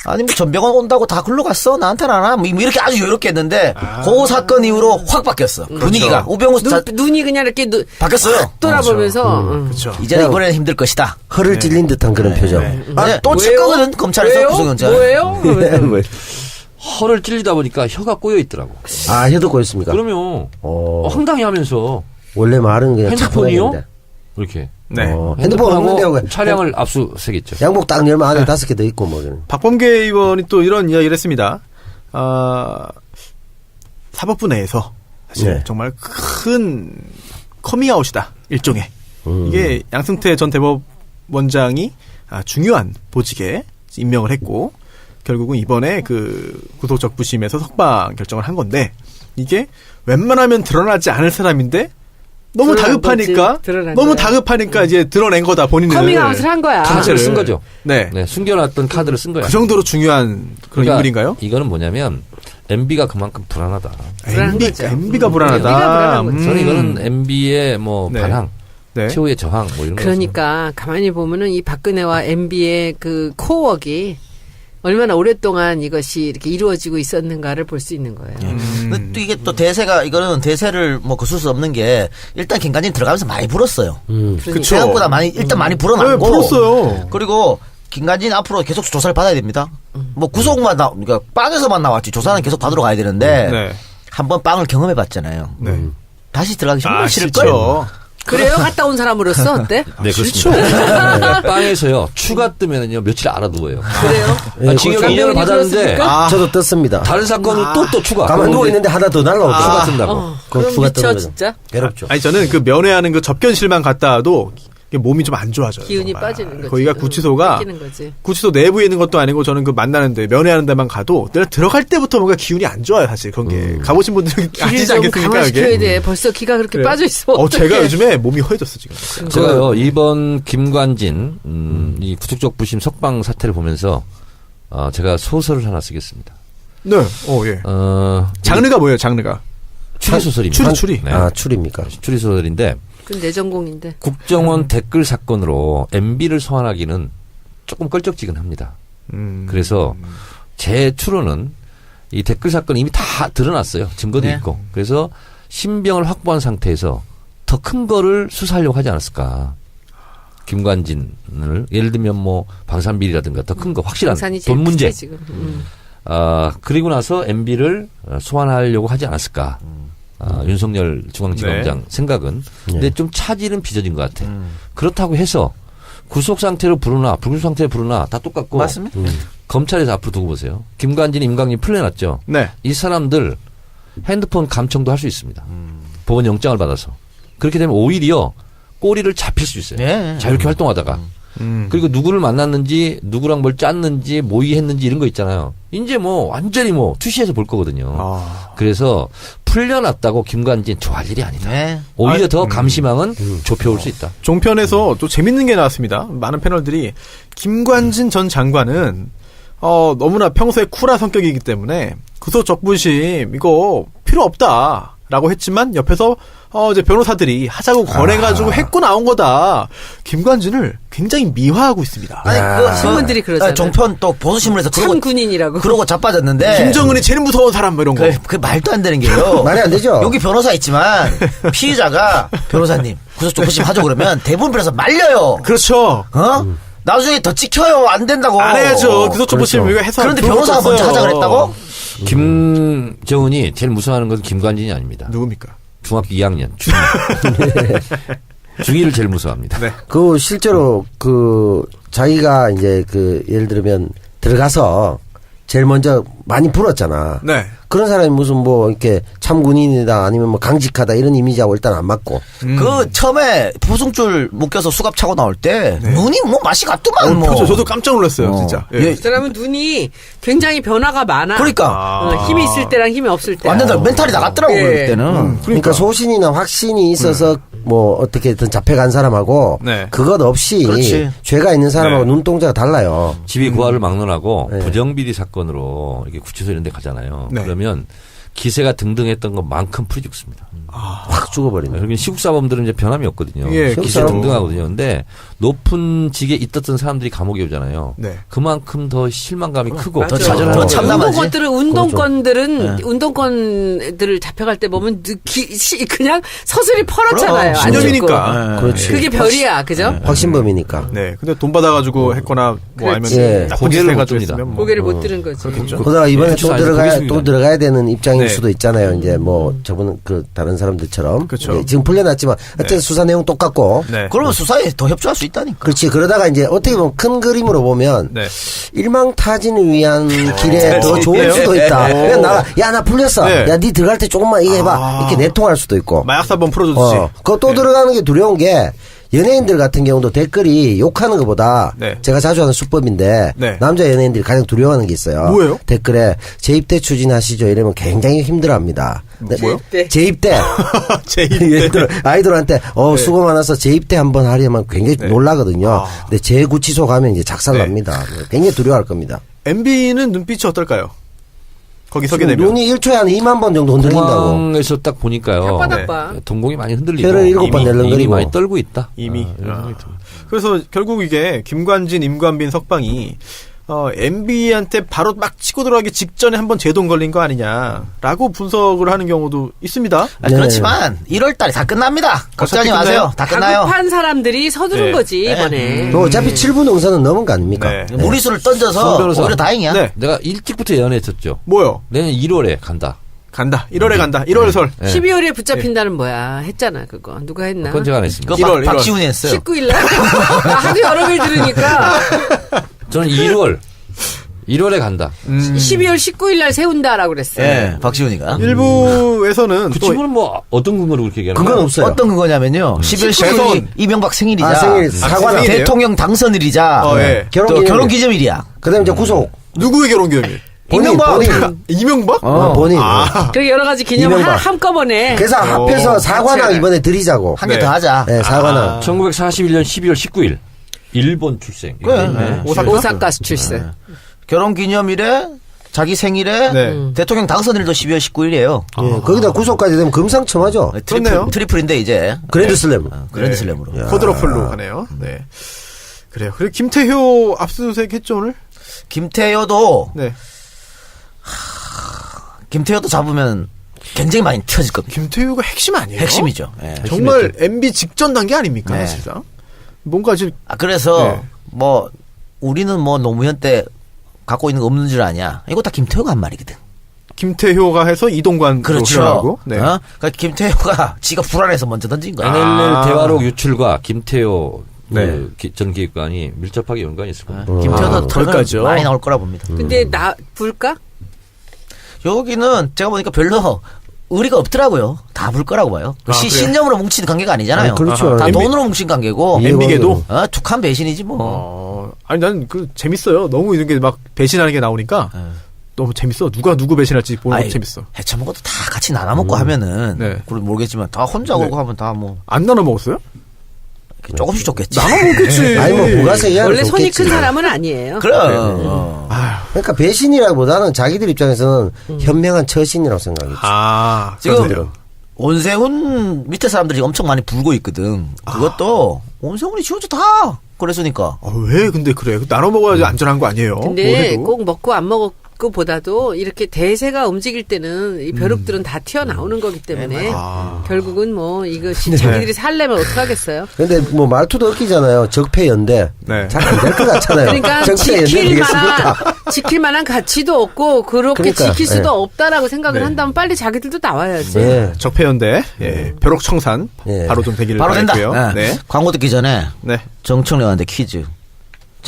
아니 뭐 전병원 온다고 다 글로 갔어 나한테는 안 와. 뭐 이렇게 아주 여유롭게 했는데 그 사건 이후로 확 바뀌었어. 분위기가 우병우 눈이 그냥 이렇게 바뀌었어요. 돌아보면서. 그렇죠. 이제는 이번에는 힘들 것이다. 허를 찔린 듯한 그런 표정. 또 왜요? 찍거든 검찰에서 왜요? 구속영장. 뭐예요? 그러면서. 허를 찔리다 보니까 혀가 꼬여 있더라고. 아 혀도 꼬였습니까? 그러면 황당해 하면서 원래 말은 그냥 핸드폰이요? 차분하게 이렇게 네. 핸드폰 없는데 하고 차량을 압수수색했죠. 양복 딱 열면 안에 5개 더 있고 뭐 그런. 박범계 의원이 또 이런 이야기를 했습니다. 사법부 내에서 사실 네. 정말 큰 커밍아웃이다. 일종의. 이게 양승태 전 대법원장이 중요한 보직에 임명을 했고 결국은 이번에 그 구속적부심에서 석방 결정을 한 건데 이게 웬만하면 드러나지 않을 사람인데 너무 드러난 다급하니까 거지. 드러난 너무 거야. 다급하니까 이제 드러낸 거다 본인은. 커밍아웃을 한 거야. 카드를 쓴 거죠. 네. 네, 숨겨놨던 카드를 쓴 거야. 그 정도로 중요한 그런 그러니까 인물인가요? 이거는 뭐냐면 MB가 그만큼 불안하다. 불안한 거죠. MB가 불안하다. MB가 불안한 거지. 저는 이거는 MB의 뭐 네. 반항, 네. 최후의 저항 뭐 이런 거. 그러니까 가만히 보면은 이 박근혜와 MB의 그 코어웍이 얼마나 오랫동안 이것이 이렇게 이루어지고 있었는가를 볼 수 있는 거예요. 근데 또 이게 또 대세가 이거는 대세를 뭐 거슬 수 없는 게 일단 김관진 들어가면서 많이 불었어요. 그쵸. 생각보다 많이 일단 많이 네, 불어놨고. 풀었어요. 그리고 김관진 앞으로 계속 조사를 받아야 됩니다. 뭐 구속만 그러니까 빵에서만 나왔지 조사는 계속 받으러 가야 되는데 네. 한번 빵을 경험해봤잖아요. 네. 다시 들어가기 정말 싫을 싫죠. 거예요. 그래요? 갔다 온 사람으로서 어때? 네, 그렇습니다. 빵에서요, 추가 뜨면은요, 며칠 알아두어요. 그래요? 징역 그렇죠. 2년을 받았는데, 그렇습니까? 저도 떴습니다. 다른 사건은 또 추가. 가만 누워 있는데 하나 더 날라오고. 추가 뜬다고. 그거 그럼 추가 미쳐 뜨는 거죠. 진짜? 괴롭죠. 아니 저는 그 면회하는 그 접견실만 갔다 와도 이게 몸이 좀 안 좋아져요. 기운이 정말. 빠지는 거지. 거기가 구치소가 뺏기는 거지. 구치소 내부에 있는 것도 아니고 저는 그 만나는데 면회하는 데만 가도 내가 들어갈 때부터 뭔가 기운이 안 좋아요 사실 그런 게 가보신 분들은 기를 아시지 좀 않겠습니까 강화시켜야 이게. 돼. 벌써 기가 그렇게 그래요. 빠져 있으면 어떡해. 제가 요즘에 몸이 허해졌어 지금. 제가요, 이번 김관진, 이 구속적부심 석방 사태를 보면서, 제가 소설을 하나 쓰겠습니다. 네. 예. 장르가 뭐예요 장르가? 추리소설입니다. 추리. 네. 추리입니까? 추리소설인데, 그건 내 전공인데. 국정원 댓글 사건으로 MB를 소환하기는 조금 껄쩍지근합니다. 그래서 제 추론은 이 댓글 사건 이미 다 드러났어요. 증거도 네. 있고. 그래서 신병을 확보한 상태에서 더 큰 거를 수사하려고 하지 않았을까. 김관진을 예를 들면 뭐 방산비리라든가 더 큰 거 확실한 방산이 제일 돈 문제. 크지, 지금. 그리고 나서 MB를 소환하려고 하지 않았을까. 윤석열 중앙지검장 생각은. 근데 좀 차질은 빚어진 것 같아. 그렇다고 해서 구속 상태로 부르나 불구속 상태로 부르나 다 똑같고. 맞습니다. 검찰에서 앞으로 두고 보세요. 김관진, 임강림 풀려났죠. 네. 이 사람들 핸드폰 감청도 할 수 있습니다. 법원 영장을 받아서. 그렇게 되면 오히려 꼬리를 잡힐 수 있어요. 네. 자유롭게 활동하다가. 그리고 누구를 만났는지 누구랑 뭘 짰는지 모의했는지 이런 거 있잖아요. 이제 뭐 완전히 뭐 투시해서 볼 거거든요. 그래서 풀려났다고 김관진 좋아할 일이 아니다. 네. 오히려 더 감시망은 좁혀올 수 있다. 종편에서 또 재밌는 게 나왔습니다. 많은 패널들이 김관진 전 장관은 너무나 평소에 쿨한 성격이기 때문에 구속적부심 이거 필요 없다라고 했지만 옆에서 이제 변호사들이 하자고 권해가지고 했고 나온 거다. 김관진을 굉장히 미화하고 있습니다. 아니, 신문들이 그러잖아요. 종편 또 보수신문에서 참 군인이라고. 그러고 자빠졌는데. 김정은이 제일 무서운 사람 뭐 이런 거. 그 말도 안 되는 게요. 말이 안 되죠. 여기 변호사 있지만 피의자가 변호사님 구속적부심 하죠 그러면 대부분 변호사 말려요. 그렇죠. 나중에 더 찍혀요. 안 된다고. 안 해야죠. 구속적부심 이거 해서 그런데 좋을 변호사가 거 먼저 하자 없어요. 그랬다고? 김정은이 제일 무서워하는 것은 김관진이 아닙니다. 누굽니까? 중학교 2학년 중2를 제일 무서워합니다. 네. 그 실제로 자기가 이제 예를 들면 들어가서 제일 먼저 많이 불었잖아. 네. 그런 사람이 무슨 뭐 이렇게 참군인이다 아니면 뭐 강직하다 이런 이미지하고 일단 안 맞고. 그 처음에 포승줄 묶여서 수갑 차고 나올 때 눈이 뭐 맛이 갔더만 뭐. 그렇죠. 저도 깜짝 놀랐어요, 진짜. 예. 예. 그 사람은 눈이 굉장히 변화가 많아. 그러니까 힘이 있을 때랑 힘이 없을 때. 완전 다 멘탈이 나갔더라고 예. 그때는. 그러니까 소신이나 확신이 있어서 뭐 어떻게든 잡혀간 사람하고 네. 그것 없이 그렇지. 죄가 있는 사람하고 네. 눈동자가 달라요. 집이 구하를 막론하고 네. 부정비리 사건으로 이렇게 구치소 이런 데 가잖아요. 네. 그러면 기세가 등등했던 것만큼 풀이 죽습니다. 확 죽어버린다. 여기 시국사범들은 이제 변함이 없거든요. 예, 기세 시국사범. 등등하거든요. 근데 높은 직에 있었던 사람들이 감옥에 오잖아요. 네. 그만큼 더 실망감이 크고 맞아. 더 좌절하는 더 거예요. 참담하지. 운동권들은 운동권들을 잡혀갈 때 보면 그냥 서슬이 펄었잖아요. 그럼, 안 신념이니까. 죽고. 그렇지. 그게 별이야, 그죠? 확신범이니까. 네. 근데 돈 받아가지고 했거나 뭐 아니면 그렇지. 예. 나쁜 짓 고개를 해가지고 못 듭니다. 했으면 뭐. 고개를 못 들은 거지. 그러다가 이번에 예, 또 고개 또 들어가야 되는 입장일 네. 수도 있잖아요. 이제 뭐 저분 다른 사람들처럼. 그렇죠. 예, 지금 풀려났지만 어쨌든 수사 내용 똑같고. 네. 그러면 수사에 더 협조할 수 있다니까. 그렇지. 그러다가 이제 어떻게 보면 큰 그림으로 보면 네. 일망타진을 위한 길에 더 좋을 그래요? 수도 있다. 네. 그러니까 나 풀렸어. 네. 야, 니 들어갈 때 조금만 이거 해봐. 이렇게 내통할 수도 있고. 마약사범 풀어줬지. 그거 또 들어가는 게 두려운 게, 연예인들 같은 경우도 댓글이 욕하는 것보다 네. 제가 자주 하는 수법인데 네. 남자 연예인들이 가장 두려워하는 게 있어요. 뭐예요? 댓글에 재입대 추진하시죠 이러면 굉장히 힘들어합니다. 뭐요? 재입대. 제2대. 예를 들어 아이돌한테 수고 많아서 재입대 한번 하려면 굉장히 네. 놀라거든요. 아. 근데 재구치소 가면 이제 작살납니다. 굉장히 두려워할 겁니다. MB는 눈빛이 어떨까요? 거기 서게 되면. 눈이 1초에 한 2만 번 정도 흔들린다고. 공항에서 딱 보니까요. 혓바닥 봐. 동공이 많이 흔들리고 혀를 7번 이미 낼름거리고. 많이 떨고 있다. 이미. 이런 생각이 듭니다. 그래서 결국 이게 김관진, 임관빈, 석방이 MB한테 바로 막 치고 들어가기 직전에 한번 제동 걸린 거 아니냐라고 분석을 하는 경우도 있습니다. 네. 그렇지만 1월 달에 다 끝납니다. 걱정하지 어차피 마세요. 끝나요? 다 끝나요. 다급한 사람들이 서두른 네. 거지 네. 이번에. 또 어차피 7분 응선은 넘은 거 아닙니까? 네. 무리수를 송 던져서 변호사. 오히려 다행이야. 네. 내가 일찍부터 예언했었죠. 뭐요? 내년 1월에 간다. 간다. 1월에 간다. 1월 설. 네. 12월에 붙잡힌다는 뭐야. 했잖아 그거. 누가 했나? 그건 제가 안 했습니다. 그거 1월. 박지훈이 했어요. 19일 날. 하도 여러 개 들으니까 저는 1월에 간다. 12월 19일 날 세운다라고 그랬어요. 예, 박지훈이가. 일부에서는 그 또 친구는 뭐 어떤 근거로 그렇게 얘기하는 그건 거예요? 없어요. 어떤 그거냐면요. 12월 19일이 대선. 이명박 생일이자 아, 생일 사과나. 생일이에요? 대통령 당선일이자 예. 또 결혼 기념일이야. 그다음에 이제 구속. 누구의 결혼 기념일? 이명박. 이명박? 본인. 아, 여러 가지 기념 이명박. 한꺼번에. 그래서 합해서 사과나 같이 이번에 드리자고. 한 개 네. 더 하자. 네, 사과나. 1941년 12월 19일 일본 출생. 그래. 네. 오사카 출세. 결혼 기념일에 자기 생일에 네. 대통령 당선일도 12월 19일이에요. 예, 거기다 구속까지 되면 금상첨화죠. 그렇네요. 트리플인데 이제 그랜드슬램. 그랜드슬램으로. 쿼드러플로 가네요. 네. 그래요. 그리고 김태효 압수수색 했죠, 오늘? 김태효도 네. 잡으면 굉장히 많이 튀어질 겁니다. 김태효가 핵심 아니에요? 핵심이죠. 예. 정말 MB 직전 단계 아닙니까, 네. 사실상? 뭔가 지금 그래서 네. 뭐 우리는 뭐 노무현 때 갖고 있는 거 없는 줄 아냐. 이거 다 김태효가 한 말이거든. 김태효가 해서 이동관으로 그렇죠. 흘러가고. 네. 그러니까 김태효가 지가 불안해서 먼저 던진 거야. NLL 대화록 유출과 김태효 네. 전 기획관이 밀접하게 연관이 있을 겁니다. 김태효도 거기까지요? 많이 나올 거라 봅니다. 근데 불까? 여기는 제가 보니까 별로 의리가 없더라고요. 다 불 거라고 봐요. 아, 그래요? 신념으로 뭉친 관계가 아니잖아요. 아, 그렇죠. 다 MB 돈으로 뭉친 관계고. MB계도? 툭한 배신이지 뭐. 아니, 난 재밌어요. 너무 이런 게 막 배신하는 게 나오니까 너무 재밌어. 누가 누구 배신할지 보는 것도 아이, 재밌어. 해쳐먹어도 다 같이 나눠 먹고 하면은 네. 그건 모르겠지만 다 혼자 네. 오고 하면 다 뭐 안 나눠 먹었어요? 조금씩 줬겠지. 나눠 먹겠지. 아니 뭐 부가세 이하로 원래 손이 줬겠지. 큰 사람은 아니에요. 그래. 그러니까 배신이라기보다는 자기들 입장에서는 현명한 처신이라고 생각했지. 아, 지금 그렇군요. 온세훈 밑에 사람들이 엄청 많이 불고 있거든. 그것도 온세훈이 지원자 다 그랬으니까. 왜 근데 그래? 나눠 먹어야지 안전한 거 아니에요? 뭘 근데 해도. 꼭 먹고 안 먹고 보다도 이렇게 대세가 움직일 때는 이 벼룩들은 다 튀어나오는 거기 때문에 결국은 뭐 이것이 자기들이 살려면 어떡하겠어요. 근데 뭐 말투도 웃기잖아요. 적폐연대. 네. 잘 안 될 것 같잖아요. 그러니까 적폐연대 되겠습니까? 지킬 만한 가치도 없고 그렇게 그러니까, 지킬 수도 네. 없다라고 생각을 네. 한다면 빨리 자기들도 나와야지. 네. 적폐연대, 벼룩 청산 예. 바로 좀 되기를 바로 된다. 바라고요. 네. 네. 광고 듣기 전에 네. 정청래한테 퀴즈.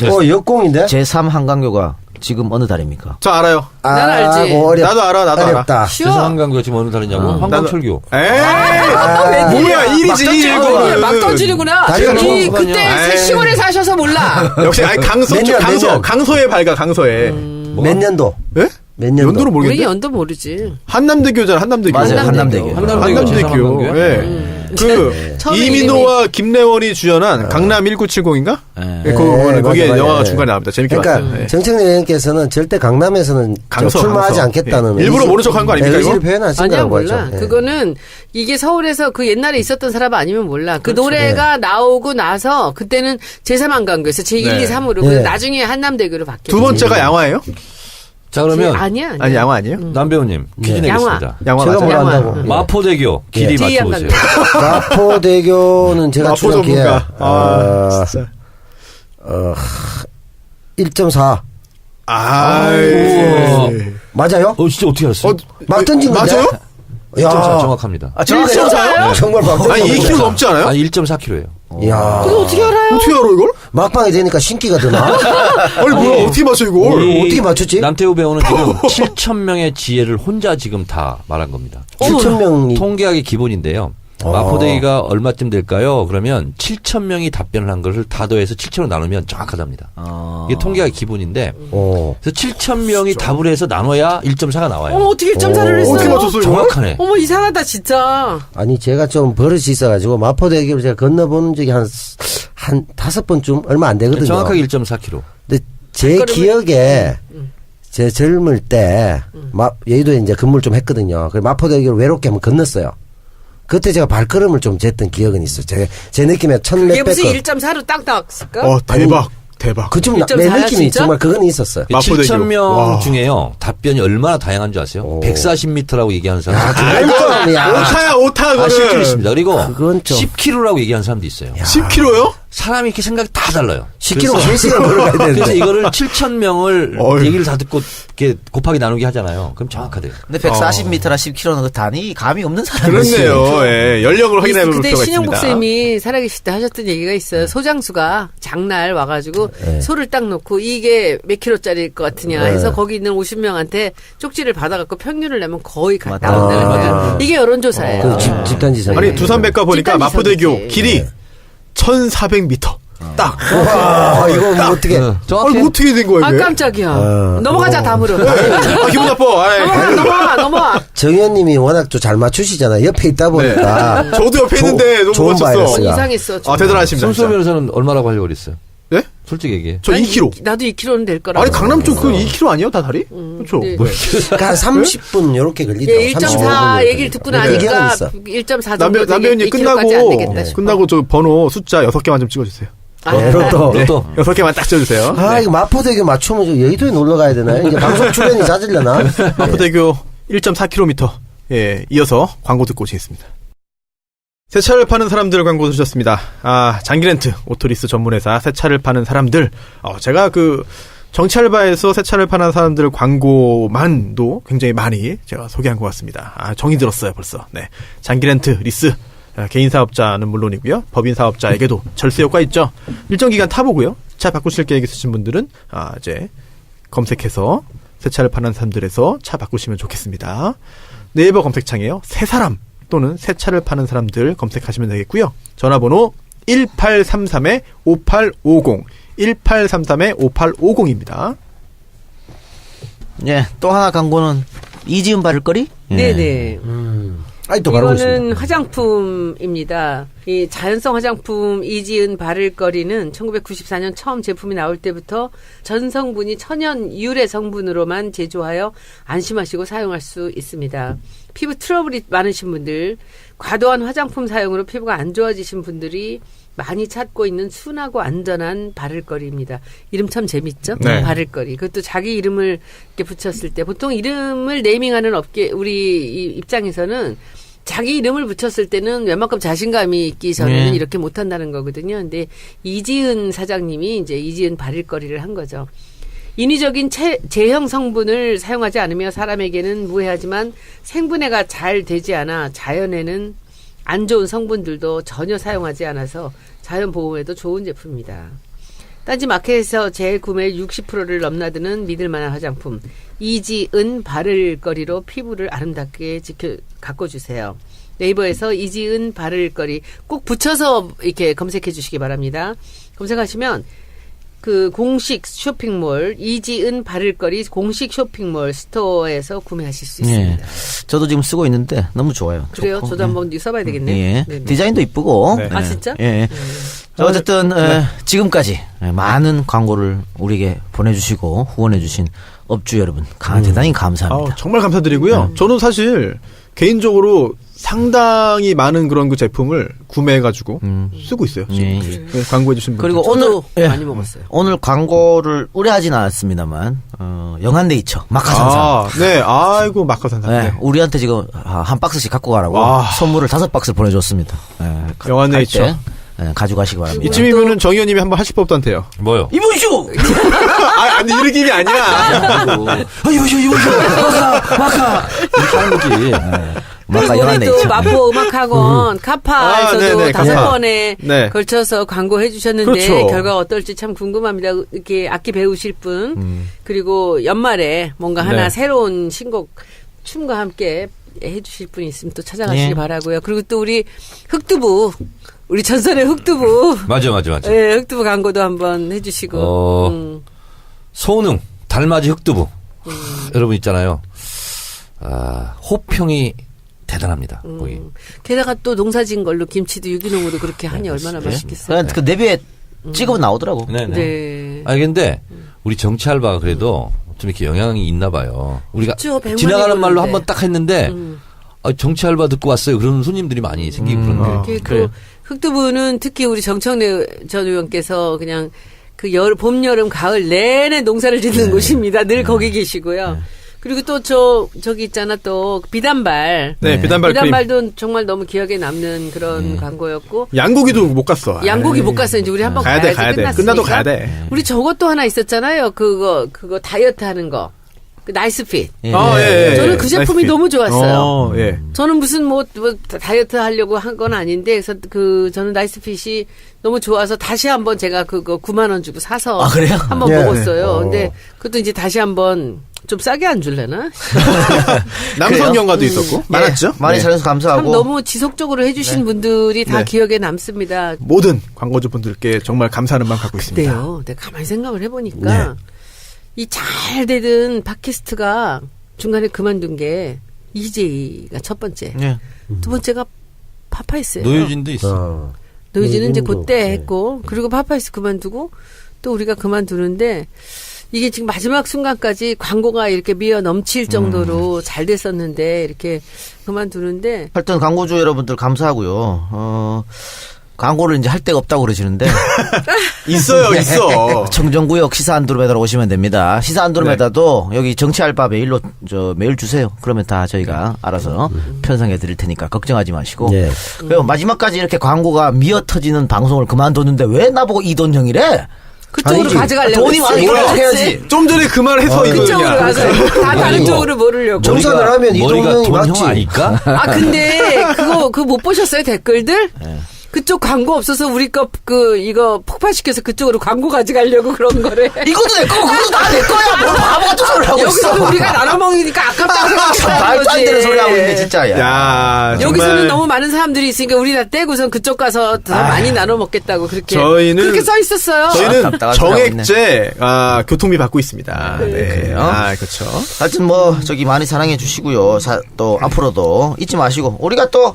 역공인데? 제3 한강교가 지금 어느 달입니까? 저 알아요. 난 알지. 뭐 나도 알아. 어렵다. 쉬워. 세상한강교가 지금 어느 달이냐고? 황광철교. 에이, 뭐야, 1이지, 1. 막 던지는구나. 다리가 이 좋은 그때 에이. 시골에 사셔서 몰라. 역시, 강서, 몇 년, 몇 년? 강서에 밝아, 강서에. 몇 년도? 예? 몇 년도? 연도를 우리 모르겠는데? 연도 모르지. 한남대교잖아, 한남대교. 맞아요. 한남대교. 한남대교. 제3한강교야? 예. 그, 처음에 이민호와 김래원이 주연한 강남 1970인가? 네. 거기에 맞아, 영화가 맞아. 중간에 나옵니다. 재밌게 그러니까 봤어요. 예. 정청래 의원께서는 절대 강남에서는 출마하지 않겠다는 예. 일부러 모른 척한 거 아닙니까, 의지를 이거? 표현하신 아니야 거라고 몰라. 하죠. 예. 그거는 이게 서울에서 그 옛날에 있었던 사람 아니면 몰라. 그 노래가 나오고 나서 그때는 제3한강교에서 제1, 네. 2, 3으로 네. 나중에 한남대교로 바뀌었지. 두 번째가 양화예요? 자, 그러면 아니야. 아니, 양화 아니에요? 남배우님 퀴즈 네. 내겠습니다. 양화 제가 맞아요? 뭘 양화. 안다고. 마포대교 길이 제2 맞춰보세요. 한강교. 마포대교는 제가 마포 추적기에 전문가. 진짜. 1.4 아이. 맞아요? 진짜 어떻게 알았어요? 막 던진 건데? 맞아요? 1.4 정확합니다. 정확해요? 정말 막 던진 아니, 2kg 겁니다. 넘지 않아요? 아니 1.4kg예요. 이야. 그거 어떻게 알아요? 어떻게 알아, 이걸? 막방이 되니까 신기가 드나? 아니, 뭐야, 어떻게 맞춰, 이걸? 어떻게 맞췄지? 남태우 배우는 지금 7,000명의 지혜를 혼자 지금 다 말한 겁니다. 7,000명이 통계학의 기본인데요. 마포대기가 얼마쯤 될까요? 그러면 7,000명이 답변을 한 것을 다 더해서 7,000으로 나누면 정확하답니다. 이게 통계가 기본인데 그래서 7,000명이 답을 해서 나눠야 1.4가 나와요. 어머, 어떻게 1.4를 했어요? 어떻게 맞췄어요? 정확하네. 어머, 이상하다, 진짜. 아니 제가 좀 버릇이 있어가지고 마포대교를 제가 건너본 적이 한 5번쯤 얼마 안 되거든요. 정확하게 1.4km. 근데 제 기억에 제 젊을 때 여의도에 이제 근무를 좀 했거든요. 그래서 마포대교를 외롭게 한번 건넜어요. 그때 제가 발걸음을 좀 쟀던 기억은 있어요. 제 느낌에 이게 무슨 건. 1.4로 딱 나왔을까? 대박. 대박. 그좀 내 1.4 야, 느낌이 진짜? 정말 그건 있었어요. 마포대교. 7,000명 와. 중에요. 답변이 얼마나 다양한 줄 아세요? 140m라고 얘기하는 사람. 오타야, 오타, 그거는. 10km 있습니다. 그리고 그건 좀. 10km라고 얘기하는 사람도 있어요. 10km요? 사람이 이렇게 생각이 다 달라요. 10km 3시간 걸어가야 그래서 되는데. 이거를 7,000명을 어휴. 얘기를 다 듣고 이렇게 곱하기 나누기 하잖아요. 그럼 정확하대요. 근데 140m나 10km는 그 단위 감이 없는 사람이 그렇네요. 예, 연력을 확인해 볼 그때 필요가 신영복 있습니다. 쌤이 살아계실 때 하셨던 얘기가 있어요. 소장수가 장날 와가지고 소를 딱 놓고 이게 몇 킬로짜리일 것 같으냐 해서 거기 있는 50명한테 쪽지를 받아갖고 평균을 내면 거의 맞다. 나온다는 거예요. 이게 여론조사예요. 그 집단지성. 아니, 두산백과 보니까 집단 마포대교 지성이지. 길이 1,400m. 딱. 와, 이거 뭐 어떻게. 정확해. 아니, 어떻게 된 거야, 아 이게? 깜짝이야. 넘어가자 다음으로. 아, 기분 나빠. 아이. 넘어가. 정현님이 워낙 또 잘 맞추시잖아요. 옆에 있다 보니까. 저도 옆에 있는데 너무 좋은 맞췄어. 바이러스가. 이상했어. 아, 대단하십니다. 손수호 진짜. 변호사는 얼마라고 하려고 그랬어요? 네? 솔직히 얘기해. 저 2km. 나도 2km는 될 거라고. 아니, 강남 쪽 그 2km 아니에요? 다 다리? 그렇죠. 네. 그러니까 한 30분 이렇게 걸리더라고요. 예, 35분 1.4 얘기를 듣고 나니까 얘기는 있어. 1.4 정도 남배우님 끝나고 저 번호 숫자 6개만 좀 찍어주세요. 로또. 로또. 6개만 딱 찍어주세요. 아, 이거 마포대교 맞추면 저 여의도에 놀러 가야 되나요? 이제 방송 출연이 잦으려나? 마포대교 1.4km. 예, 이어서 광고 듣고 오시겠습니다. 새 차를 파는 사람들 광고 들으셨습니다. 아, 장기렌트 오토리스 전문회사 새 차를 파는 사람들. 제가 그 정치알바에서 새 차를 파는 사람들 광고만도 굉장히 많이 제가 소개한 것 같습니다. 아, 정이 들었어요 벌써. 네, 장기렌트 리스. 개인 사업자는 물론이고요. 법인 사업자에게도 절세 효과 있죠. 일정 기간 타보고요. 차 바꾸실 계획 있으신 분들은 이제 검색해서 새 차를 파는 사람들에서 차 바꾸시면 좋겠습니다. 네이버 검색창에요. 새 사람 또는 새 차를 파는 사람들 검색하시면 되겠고요. 전화번호 1833-5850 1833-5850입니다. 예, 또 하나 광고는 이지은 바를거리? 예. 네네. 아니, 또 바르고 이거는 있습니다. 화장품입니다. 이 자연성 화장품 이지은 바를거리는 1994년 처음 제품이 나올 때부터 전 성분이 천연 유래 성분으로만 제조하여 안심하시고 사용할 수 있습니다. 피부 트러블이 많으신 분들, 과도한 화장품 사용으로 피부가 안 좋아지신 분들이 많이 찾고 있는 순하고 안전한 바를거리입니다. 이름 참 재밌죠? 네. 바를거리. 그것도 자기 이름을 이렇게 붙였을 때 보통 이름을 네이밍하는 업계 우리 입장에서는 자기 이름을 붙였을 때는 웬만큼 자신감이 있기 전에는 네. 이렇게 못한다는 거거든요. 근데 이지은 사장님이 이제 이지은 바를거리를 한 거죠. 인위적인 제형 성분을 사용하지 않으며 사람에게는 무해하지만 생분해가 잘 되지 않아 자연에는 안 좋은 성분들도 전혀 사용하지 않아서 자연 보호에도 좋은 제품입니다. 딴지 마켓에서 재구매율 60%를 넘나드는 믿을만한 화장품 이지은 바를거리로 피부를 아름답게 가꿔주세요. 네이버에서 이지은 바를거리 꼭 붙여서 이렇게 검색해 주시기 바랍니다. 검색하시면 그 공식 쇼핑몰 이지은 바를거리 공식 쇼핑몰 스토어에서 구매하실 수 있습니다. 예. 저도 지금 쓰고 있는데 너무 좋아요. 그래요? 좋고. 저도 한번 써봐야 되겠네요. 예. 네네. 디자인도 이쁘고. 네. 아 진짜? 예. 어쨌든 지금까지 많은 광고를 우리에게 보내주시고 후원해주신 업주 여러분 대단히 감사합니다. 정말 감사드리고요. 저는 사실 개인적으로 상당히 많은 그런 그 제품을 구매해가지고 쓰고 있어요. 지금. 예. 네, 광고해주신 분들. 그리고 저도 오늘 많이 먹었어요. 오늘 광고를 의뢰하진 않았습니다만 영한네이처 마카산산. 네, 아이고 마카산산. 네, 네. 우리한테 지금 한 박스씩 갖고 가라고 와. 선물을 5박스를 보내줬습니다. 네, 영한네이처. 갈 때, 가져가시기 바랍니다. 이쯤이면은 정 의원님이 한번 하실 법도 한테요. 뭐요? 이보시오! 아니 이르기이 아니라. 이보시오! 마카! 이렇게 하는 거지. 마카 그리고 우리 또 영한네이처. 마포 음악학원 카파에서도 네네, 5번에 네. 걸쳐서 광고해 주셨는데 그렇죠. 결과가 어떨지 참 궁금합니다. 이렇게 악기 배우실 분 그리고 연말에 뭔가 하나 네. 새로운 신곡 춤과 함께 해주실 분이 있으면 또 찾아가시기 예. 바라고요. 그리고 또 우리 흑두부, 우리 전설의 흑두부, 맞아. 예, 흑두부 광고도 한번 해주시고. 소능, 달맞이 흑두부. 여러분 있잖아요. 호평이 대단합니다. 거기. 게다가 또 농사진 걸로 김치도 유기농으로 그렇게 하니 얼마나 맛있겠어요. 그 내비에 찍으면 나오더라고. 네네. 네. 근데 우리 정치 알바가 그래도 좀 이렇게 영향이 있나 봐요. 우리가 있죠, 100만이 지나가는 말로 오는데. 한번 딱 했는데 정치 알바 듣고 왔어요. 그런 손님들이 많이 생기고 그런데. 이렇게 그래요. 또 흑두부는 특히 우리 정청래 전 의원께서 그냥 그 봄, 여름, 가을 내내 농사를 짓는 곳입니다. 늘 거기 계시고요. 그리고 또 저기 있잖아 또 비단발. 네, 비단발 크림. 비단발도 정말 너무 기억에 남는 그런 광고였고. 양고기도 못 갔어. 양고기 아이. 못 갔어요. 이제 우리 한번 가야 가야지. 돼, 가야 돼. 끝났으니까. 끝나도 가야 돼. 우리 저것도 하나 있었잖아요. 그거 다이어트 하는 거. 그 나이스핏. 예. 예. 저는 그 제품이 나이스 너무 좋았어요. 예. 저는 무슨 뭐 다이어트 하려고 한 건 아닌데 그래서 저는 나이스핏이 너무 좋아서 다시 한번 제가 그거 9만 원 주고 사서 아, 그래요? 한번 예. 먹었어요. 근데 그것도 이제 다시 한번 좀 싸게 안 줄래나? 남성 연가도 있었고 많았죠. 많이 네. 잘해서 감사하고. 참 너무 지속적으로 해주신 분들이 다 네. 기억에 남습니다. 모든 광고주분들께 정말 감사하는 마음 갖고 있습니다. 그래요. 내가 가만히 생각을 해보니까 이 잘 되던 팟캐스트가 중간에 그만둔 게 이재희가 첫 번째, 예. 두 번째가 파파이스예요. 노유진도 있어. 노이즈는 이제 노이진도, 그때 네. 했고 그리고 파파이스 그만두고 또 우리가 그만두는데 이게 지금 마지막 순간까지 광고가 이렇게 미어 넘칠 정도로 잘 됐었는데 이렇게 그만두는데 하여튼 광고주 여러분들 감사하고요. 광고를 이제 할 데가 없다고 그러시는데 있어요, 있어. 청정구역 시사 안드로메다로 오시면 됩니다. 시사 안드로메다도 여기 정치 알바 메일로 메일 주세요. 그러면 다 저희가 알아서 편성해 드릴 테니까 걱정하지 마시고. 예. 그리고 마지막까지 이렇게 광고가 미어 터지는 방송을 그만뒀는데 왜 나보고 이돈형이래? 그쪽으로 아니지. 가져가려고 돈이 많으니까 그랬어요. 해야지. 좀 전에 그 말 해서 그쪽으로 가서 다 다른 쪽으로 모르려고. 정산을 하면 머리가 이동형이 돈형 맞지. 아닐까? 아 근데 그거 못 보셨어요 댓글들? 그쪽 광고 없어서 우리 거 이거 폭파시켜서 그쪽으로 광고 가져가려고 그런 거래. 이것도 내 거고 그것도 다 내 거야. 뭘 바보 같은 소리를 하고 있어. 여기서는 우리가 나눠 먹으니까 아깝다고 생각하는 말도 안 되는 소리 하고 있네 진짜. 야. 야, 여기서는 정말 너무 많은 사람들이 있으니까 우리 다 떼고선 그쪽 가서 더 많이 나눠 먹겠다고 그렇게 저희는- 그렇게 써 있었어요. 저희는 답답한 소리 하고 정액제 교통비 받고 있습니다. 네. 그래요? 그렇죠. 하여튼 뭐 저기 많이 사랑해 주시고요. 또 앞으로도 잊지 마시고 우리가 또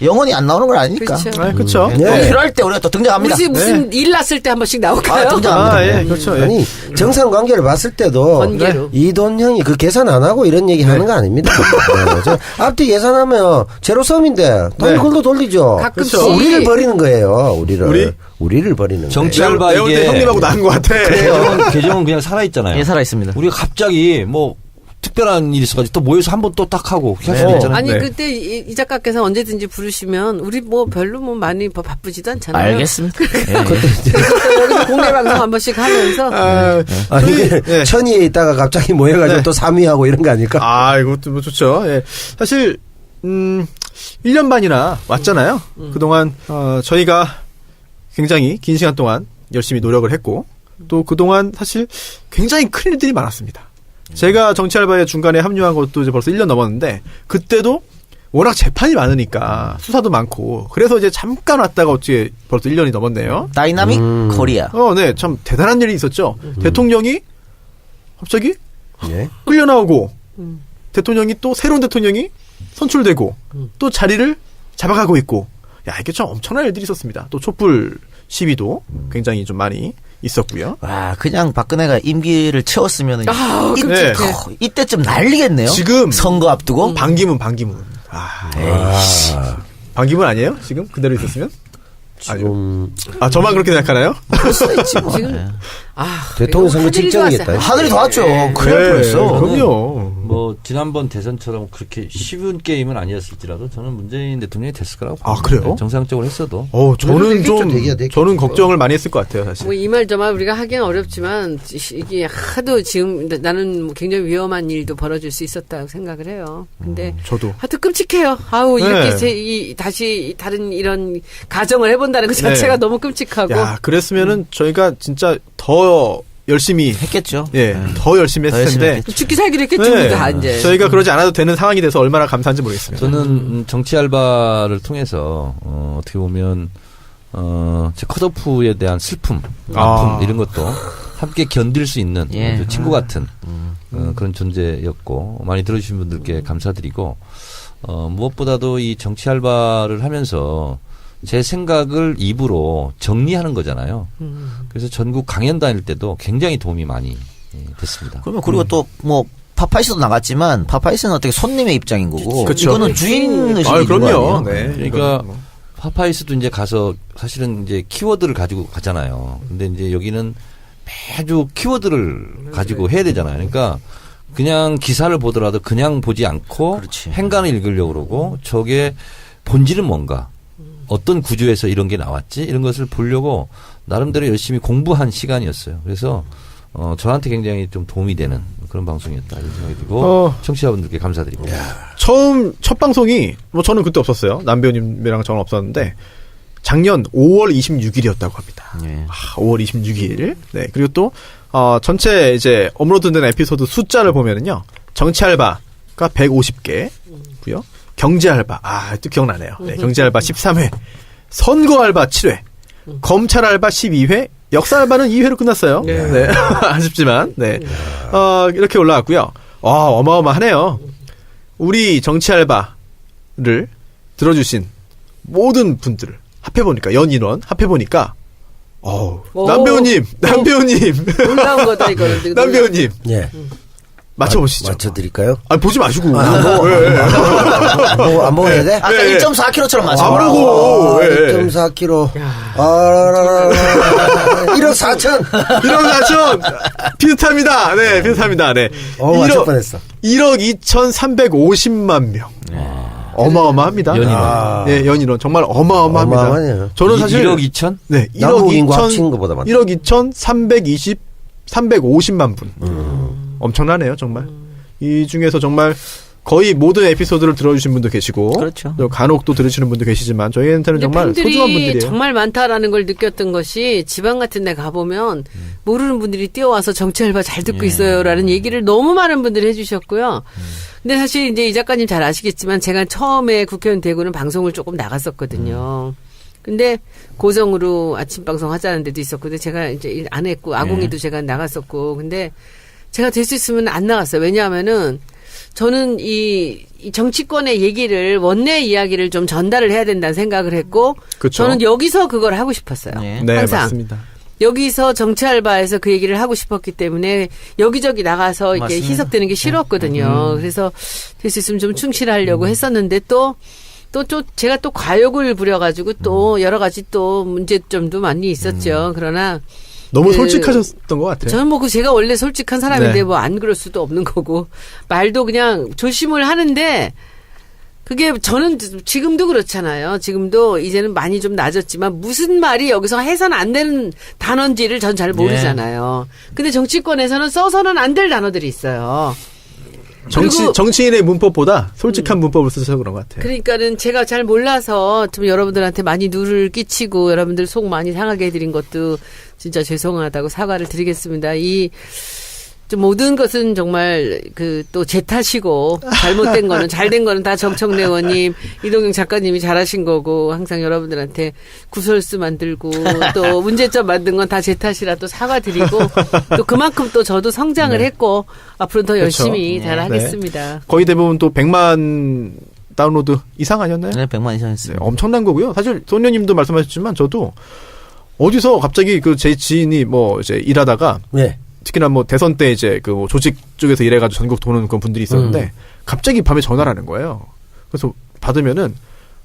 영원히 안 나오는 건 아니니까. 그렇죠. 그렇죠. 또 네. 필요할 때 우리가 또 등장합니다. 우리 무슨 일 났을 때 한 번씩 나올까요? 등장합니다. 예, 그렇죠. 예. 아니 정상 관계를 봤을 때도 번개로. 이돈형이 그 계산 안 하고 이런 얘기 하는 거 아닙니다. 네, 저 앞뒤 계산하면 제로섬인데 돈 네. 그걸로 돌리죠. 가끔씩. 그렇죠. 우리를 버리는 거예요. 우리를 버리는 거예요. 정치 내가 알바 볼 때 이게 형님하고 나은 것 같아. 계정은 그냥 살아 있잖아요. 예, 살아 있습니다. 우리가 갑자기 뭐 특별한 일이 있어가지고 또 모여서 한번 또 딱 하고 할 수도 있잖아요. 아니 네. 그때 이 작가께서 언제든지 부르시면 우리 뭐 별로 뭐 많이 바쁘지도 않잖아요. 알겠습니다. 예, 예. 그래서 또 여기서 공개 방송 한 번씩 하면서 아니 예. 그 천이에 있다가 갑자기 모여가지고 네. 또 3위하고 이런 거 아닐까? 이것도 뭐 좋죠. 예. 사실 1년 반이나 왔잖아요. 그동안 저희가 굉장히 긴 시간 동안 열심히 노력을 했고 또 그동안 사실 굉장히 큰 일들이 많았습니다. 제가 정치 알바에 중간에 합류한 것도 이제 벌써 1년 넘었는데 그때도 워낙 재판이 많으니까 수사도 많고 그래서 이제 잠깐 왔다가 어찌 벌써 1년이 넘었네요. 다이나믹 코리아. 네, 참 대단한 일이 있었죠. 대통령이 갑자기 예. 끌려 나오고 대통령이 또 새로운 대통령이 선출되고 또 자리를 잡아가고 있고 야 이게 참 엄청난 일들이 있었습니다. 또 촛불 시위도 굉장히 좀 많이 있었고요. 와, 그냥 박근혜가 임기를 채웠으면 네. 이때쯤 난리겠네요. 지금 선거 앞두고. 반기문. 반기문 아니에요? 지금 그대로 있었으면? 저만 그렇게 생각하나요? 지금 대통령 선거 직전이겠다. 하늘이 닿았죠. 큰일 날 뻔했어. 그럼요. 뭐 지난번 대선처럼 그렇게 쉬운 게임은 아니었을지라도 저는 문재인 대통령이 됐을 거라고 봅니다. 그래요? 정상적으로 했어도. 저는 좀 되겠죠. 저는 걱정을 많이 했을 것 같아요, 사실. 뭐 이 말 저 말 우리가 하기는 어렵지만 이게 하도 지금 나는 뭐 굉장히 위험한 일도 벌어질 수 있었다고 생각을 해요. 근데 저도. 하여튼 끔찍해요. 이렇게 네. 다시 다른 이런 가정을 해본다는 것 자체가 네. 너무 끔찍하고. 야, 그랬으면은 저희가 진짜 더 열심히 했겠죠. 예, 네. 더 열심히 더 했을 열심히 텐데 했겠죠. 죽기 살기로 했겠죠. 네. 우리가 다 이제. 저희가 그러지 않아도 되는 상황이 돼서 얼마나 감사한지 모르겠습니다. 저는 정치 알바를 통해서 어떻게 보면 제 컷오프에 대한 슬픔, 아픔 이런 것도 함께 견딜 수 있는 예. 친구 같은 그런 존재였고 많이 들어주신 분들께 감사드리고 무엇보다도 이 정치 알바를 하면서 제 생각을 입으로 정리하는 거잖아요. 그래서 전국 강연 다닐 때도 굉장히 도움이 많이 됐습니다. 그러면 그리고 또 뭐 파파이스도 나갔지만 파파이스는 어떻게 손님의 입장인 거고 그쵸. 이거는 주인 의식이 아, 있는 거 그럼요. 아니에요? 네. 그러니까 이거는 뭐. 파파이스도 이제 가서 사실은 이제 키워드를 가지고 가잖아요. 근데 이제 여기는 매주 키워드를 가지고 해야 되잖아요. 그러니까 그냥 기사를 보더라도 그냥 보지 않고 그렇지. 행간을 읽으려고 그러고 저게 본질은 뭔가 어떤 구조에서 이런 게 나왔지 이런 것을 보려고 나름대로 열심히 공부한 시간이었어요. 그래서 저한테 굉장히 좀 도움이 되는 그런 방송이었다 이런 생각이 들고 청취자분들께 감사드립니다. 첫 방송이 뭐 저는 그때 없었어요. 남배우님이랑 저는 없었는데 작년 5월 26일이었다고 합니다. 예. 5월 26일. 네. 그리고 또 전체 이제 업로드된 에피소드 숫자를 보면은요. 정치 알바가 150개고요. 경제 알바. 또 기억나네요. 네, 경제 알바 13회. 선거 알바 7회. 검찰 알바 12회. 역사 알바는 2회로 끝났어요. 네. 아쉽지만. 네. 이렇게 올라왔고요. 어마어마하네요. 우리 정치 알바를 들어주신 모든 분들을 합해보니까, 연인원 합해보니까, 남배우님! 놀라운 거다, 이거는. 남배우님! 예. 맞춰보시죠. 맞춰드릴까요? 보지 마시고. 안 보고 해야 돼? 아까 네. 1.4kg처럼 맞아. 안 보고. 1.4kg. 1억 4천. 1억 4천! 비슷합니다. 네, 비슷합니다. 네. 맞출 뻔했어. 1억 2,350만 명. 어마어마합니다. 연인원. 네, 연인원. 정말 어마어마합니다. 어마어마하네요. 저는 사실. 1억 2천? 네, 남북 인구 합친 것보다 많다. 1억 2,350만 분. 엄청나네요, 정말. 이 중에서 정말 거의 모든 에피소드를 들어주신 분도 계시고. 그렇죠. 또 간혹 또 들으시는 분도 계시지만 저희한테는 정말 팬들이 소중한 분들이에요. 정말 많다라는 걸 느꼈던 것이 지방 같은 데 가보면 모르는 분들이 뛰어와서 정치 알바 잘 듣고 있어요라는 얘기를 너무 많은 분들이 해주셨고요. 근데 사실 이제 이 작가님 잘 아시겠지만 제가 처음에 국회의원 되고는 방송을 조금 나갔었거든요. 근데 고성으로 아침 방송 하자는 데도 있었고, 근데 제가 이제 일 안 했고, 아궁이도 제가 나갔었고, 근데 제가 될 수 있으면 안 나갔어요. 왜냐하면은 저는 이 정치권의 얘기를 원내 이야기를 좀 전달을 해야 된다는 생각을 했고, 그쵸. 저는 여기서 그걸 하고 싶었어요. 네. 네, 항상. 맞습니다. 여기서 정치 알바에서 그 얘기를 하고 싶었기 때문에 여기저기 나가서 이렇게 맞습니다. 희석되는 게 싫었거든요. 그래서 될 수 있으면 좀 충실하려고 했었는데 또 제가 또 과욕을 부려가지고 또 여러 가지 또 문제점도 많이 있었죠. 그러나 너무 솔직하셨던 것 같아요. 저는 뭐 제가 원래 솔직한 사람인데 네. 뭐 안 그럴 수도 없는 거고 말도 그냥 조심을 하는데 그게 저는 지금도 그렇잖아요. 지금도 이제는 많이 좀 낮았지만 무슨 말이 여기서 해서는 안 되는 단어인지를 전 잘 모르잖아요. 근데 정치권에서는 써서는 안 될 단어들이 있어요. 그리고 정치인의 문법보다 솔직한 문법을 쓰셔서 그런 것 같아요. 그러니까는 제가 잘 몰라서 좀 여러분들한테 많이 누를 끼치고 여러분들 속 많이 상하게 해드린 것도 진짜 죄송하다고 사과를 드리겠습니다. 좀 모든 것은 정말 또 제 탓이고 잘못된 거는 잘된 거는 다 정청래 의원님, 이동영 작가님이 잘하신 거고 항상 여러분들한테 구설수 만들고 또 문제점 만든 건 다 제 탓이라 또 사과드리고 또 그만큼 또 저도 성장을 했고 앞으로 더 열심히 그렇죠. 잘하겠습니다. 거의 대부분 또 100만 다운로드 이상 아니었나요? 네, 100만 이상 네, 했습니다. 엄청난 거고요. 사실 소녀님도 말씀하셨지만 저도 어디서 갑자기 제 지인이 뭐 이제 일하다가 네. 특히나 뭐 대선 때 이제 그 조직 쪽에서 일해가지고 전국 도는 그런 분들이 있었는데 갑자기 밤에 전화를 하는 거예요. 그래서 받으면은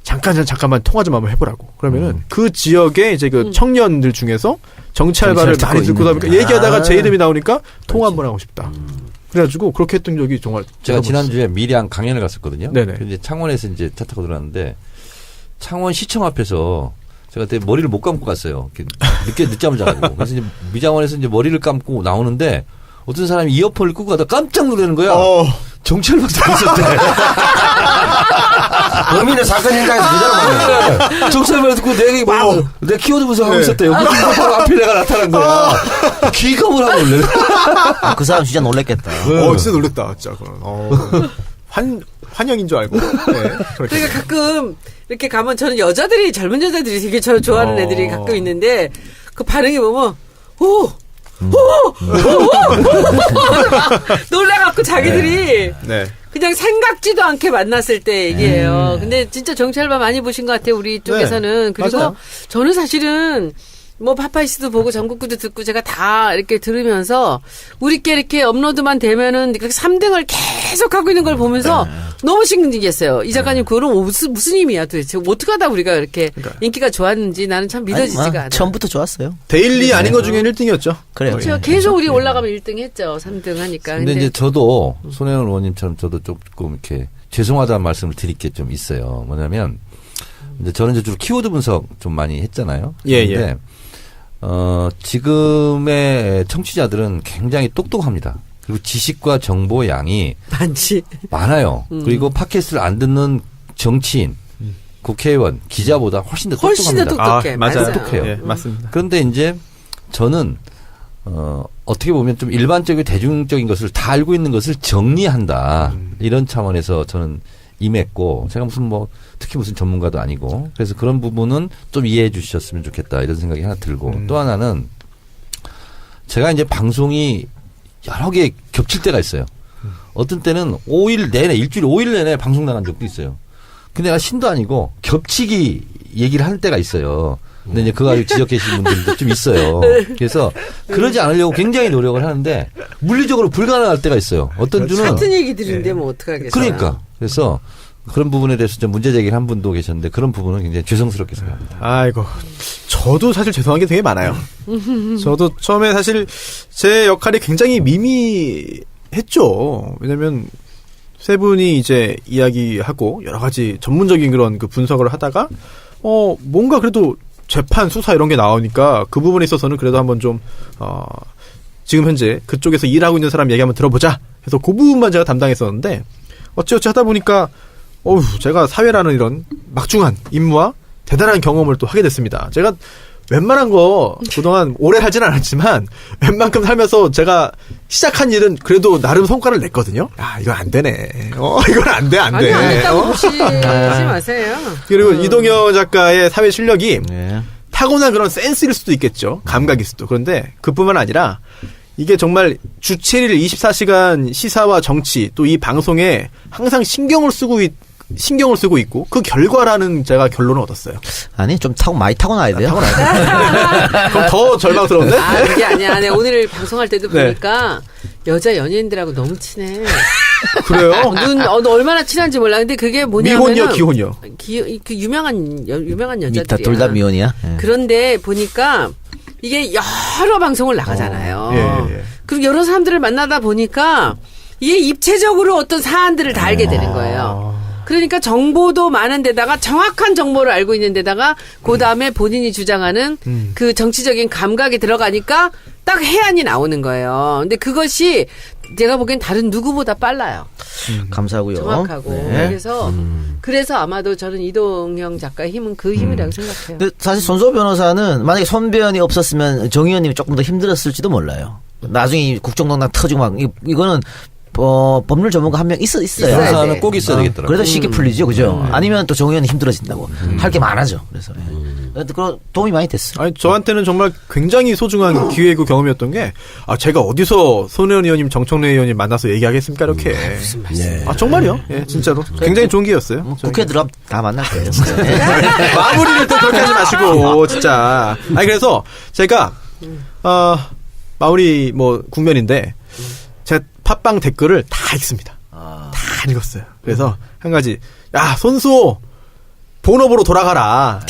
잠깐만 통화 좀 한번 해보라고. 그러면은 그 지역에 이제 그 청년들 중에서 정치 알바를 많이 듣고 나니까 얘기하다가 제 이름이 나오니까 통화 한번 하고 싶다. 그래가지고 그렇게 했던 적이 정말 제가 지난주에 밀양 강연을 갔었거든요. 네네. 근데 창원에서 이제 차 타고 들어갔는데 창원 시청 앞에서 제가 그때 머리를 못 감고 갔어요. 늦잠을 자가지고. 그래서 이제 미장원에서 이제 머리를 감고 나오는데 어떤 사람이 이어폰을 끄고 가다 깜짝 놀라는 거야. 정치를 있었대. 범인은 사건 현장에서 그대로 만났어. 정치를 듣고 내 키워드 분석하고 있었대요. 바로 앞에 내가 나타난 거야. 기겁을 하고 놀래. 그 사람 진짜 놀랬겠다. 진짜 놀랬다, 진짜. 환영인 줄 알고. 네, 그러니까 가끔 이렇게 가면 저는 젊은 여자들이 되게 저 좋아하는 애들이 가끔 있는데 그 반응이 보면 놀라갖고 자기들이 네. 그냥 생각지도 않게 만났을 때 얘기해요. 근데 진짜 정치알바 많이 보신 것 같아요. 우리 쪽에서는. 네, 그리고 맞아요. 저는 사실은 뭐 파파이스도 보고 전국구도 듣고 제가 다 이렇게 들으면서 우리께 이렇게 업로드만 되면은 3등을 계속 하고 있는 걸 보면서 너무 신기했어요. 이 작가님 그거는 무슨 의미야 도대체. 어떻게 하다 우리가 이렇게 인기가 좋았는지 나는 참 믿어지지가 않아요. 처음부터 좋았어요. 데일리 아닌 것 중에는 1등이었죠. 그래요. 그렇죠. 계속 우리 올라가면 1등 했죠. 3등 하니까. 근데 이제 저도 손혜원 의원님처럼 저도 조금 이렇게 죄송하다는 말씀을 드릴 게 좀 있어요. 뭐냐면 이제 저는 이제 주로 키워드 분석 좀 많이 했잖아요. 예, 근데 예. 지금의 청취자들은 굉장히 똑똑합니다. 그리고 지식과 정보 양이 많지. 많아요. 그리고 팟캐스트를 안 듣는 정치인, 국회의원, 기자보다 훨씬 더 훨씬 더 똑똑합니다. 똑똑해. 맞아요. 똑똑해요. 예, 맞습니다. 그런데 이제 저는 어떻게 보면 좀 일반적이고 대중적인 것을 다 알고 있는 것을 정리한다. 이런 차원에서 저는 임했고, 제가 특히 무슨 전문가도 아니고, 그래서 그런 부분은 좀 이해해 주셨으면 좋겠다. 이런 생각이 하나 들고, 또 하나는 제가 이제 방송이 여러 개 겹칠 때가 있어요. 어떤 때는 5일 내내, 일주일 5일 내내 방송 나간 적도 있어요. 근데 내가 신도 아니고 겹치기 얘기를 할 때가 있어요. 근데 이제 그거 가지고 지적 계신 분들도 좀 있어요. 그래서 그러지 않으려고 굉장히 노력을 하는데 물리적으로 불가능할 때가 있어요. 어떤 주는 같은 얘기들인데 뭐 어떡하겠어요. 그러니까 그래서 그런 부분에 대해서 좀 문제 제기를 한 분도 계셨는데 그런 부분은 굉장히 죄송스럽게 생각합니다. 아이고, 저도 사실 죄송한 게 되게 많아요. 저도 처음에 사실 제 역할이 굉장히 미미했죠. 왜냐면 세 분이 이제 이야기하고 여러 가지 전문적인 그런 그 분석을 하다가 뭔가 그래도 재판 수사 이런 게 나오니까 그 부분에 있어서는 그래도 한번 좀 지금 현재 그쪽에서 일하고 있는 사람 얘기 한번 들어보자 해서 그 부분만 제가 담당했었는데 어찌어찌 하다 보니까 제가 사회라는 이런 막중한 임무와 대단한 경험을 또 하게 됐습니다. 제가 웬만한 거 그동안 오래 살진 않았지만 웬만큼 살면서 제가 시작한 일은 그래도 나름 성과를 냈거든요. 이건 안 되네. 이건 안 돼. 아니, 안 됐다고 보시지 마세요. 그리고 이동현 작가의 사회 실력이 네. 타고난 그런 센스일 수도 있겠죠. 감각일 수도. 그런데 그뿐만 아니라 이게 정말 주 7일 24시간 시사와 정치 또 이 방송에 항상 신경을 쓰고 있고 그 결과라는 제가 결론을 얻었어요. 아니 좀 많이 타고나야 돼요. 그럼 더 절망스러운데? 그게 아니야. 내가 오늘 방송할 때도 보니까 여자 연예인들하고 너무 친해. 그래요? 너 얼마나 친한지 몰라. 근데 그게 뭐냐면은 미혼이요, 기혼이요? 그 유명한 여자들이야. 둘 다 미혼이야. 예. 그런데 보니까 이게 여러 방송을 나가잖아요. 예. 그리고 여러 사람들을 만나다 보니까 이게 입체적으로 어떤 사안들을 다 알게 되는 거예요. 그러니까 정보도 많은 데다가 정확한 정보를 알고 있는 데다가 그 다음에 본인이 주장하는 그 정치적인 감각이 들어가니까 딱 해안이 나오는 거예요. 근데 그것이 제가 보기엔 다른 누구보다 빨라요. 감사하고요. 정확하고. 네. 그래서 아마도 저는 이동형 작가의 힘은 그 힘이라고 생각해요. 근데 사실 손소 변호사는 만약에 손변이 없었으면 정 의원님이 조금 더 힘들었을지도 몰라요. 나중에 국정농단 터지고 막 이거는 법률 전문가 한 명 있어요. 변호사는 꼭 있어야 되겠더라고요. 그래도 쉽게 풀리죠, 그죠? 아니면 또 정 의원이 힘들어진다고 할 게 많아져. 그래서 그 도움이 많이 됐어요. 아니 저한테는 정말 굉장히 소중한 기회고 경험이었던 게 제가 어디서 손혜원 의원님, 정청래 의원님 만나서 얘기하겠습니까 이렇게. 무슨 말씀? 정말요? 예, 진짜로. 굉장히 좋은 기회였어요. 국회 들어가면 다 만날 거예요. 마무리를 또 그렇게 하지 마시고 진짜. 그래서 제가 마무리 국면인데 제가 팟빵 댓글을 다 읽습니다. 다 읽었어요. 그래서 한 가지 손수호 본업으로 돌아가라.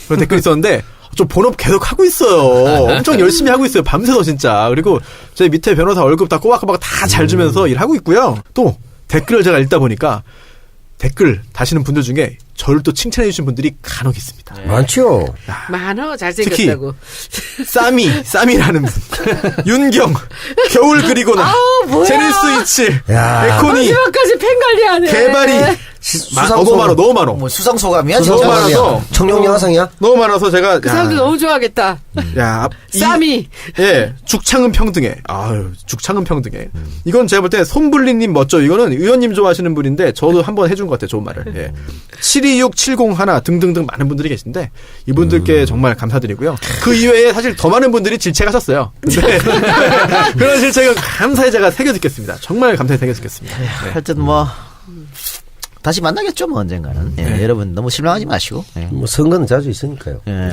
그런 댓글이 있었는데 좀 본업 계속 하고 있어요. 엄청 열심히 하고 있어요. 밤새서 진짜. 그리고 제 밑에 변호사 월급 다 꼬박꼬박 다 잘 주면서 일하고 있고요. 또 댓글을 제가 읽다 보니까 댓글 다시는 분들 중에 저를 또 칭찬해 주신 분들이 간혹 있습니다. 많죠. 많어 잘생겼다고. 쌈이라는 분. 윤경, 겨울 그리고나, 뭐야. 제니스위치, 야. 에코니, 마지막까지 팬 관리하네. 개발이, 너무 많아. 뭐 수상소감이야? 너무 많아서. 청룡 영화상이야? 너무 많아서 제가. 그 사람들 너무 좋아하겠다. 쌈이. 예, 죽창은 평등해. 아유, 죽창은 평등해. 이건 제가 볼 때 손불리님 멋져. 이거는 의원님 좋아하시는 분인데 저도 한번 해준 것 같아요. 좋은 말을. 예. 726, 701 등등등 많은 분들이 계신데 이분들께 정말 감사드리고요. 그 이외에 사실 더 많은 분들이 질책하셨어요. 근데 그런 질책은 감사히 제가 새겨 듣겠습니다. 정말 감사히 새겨 듣겠습니다. 네. 하여튼 뭐 다시 만나겠죠 뭐 언젠가는. 예, 여러분 너무 실망하지 마시고. 예. 뭐 선거는 자주 있으니까요. 예.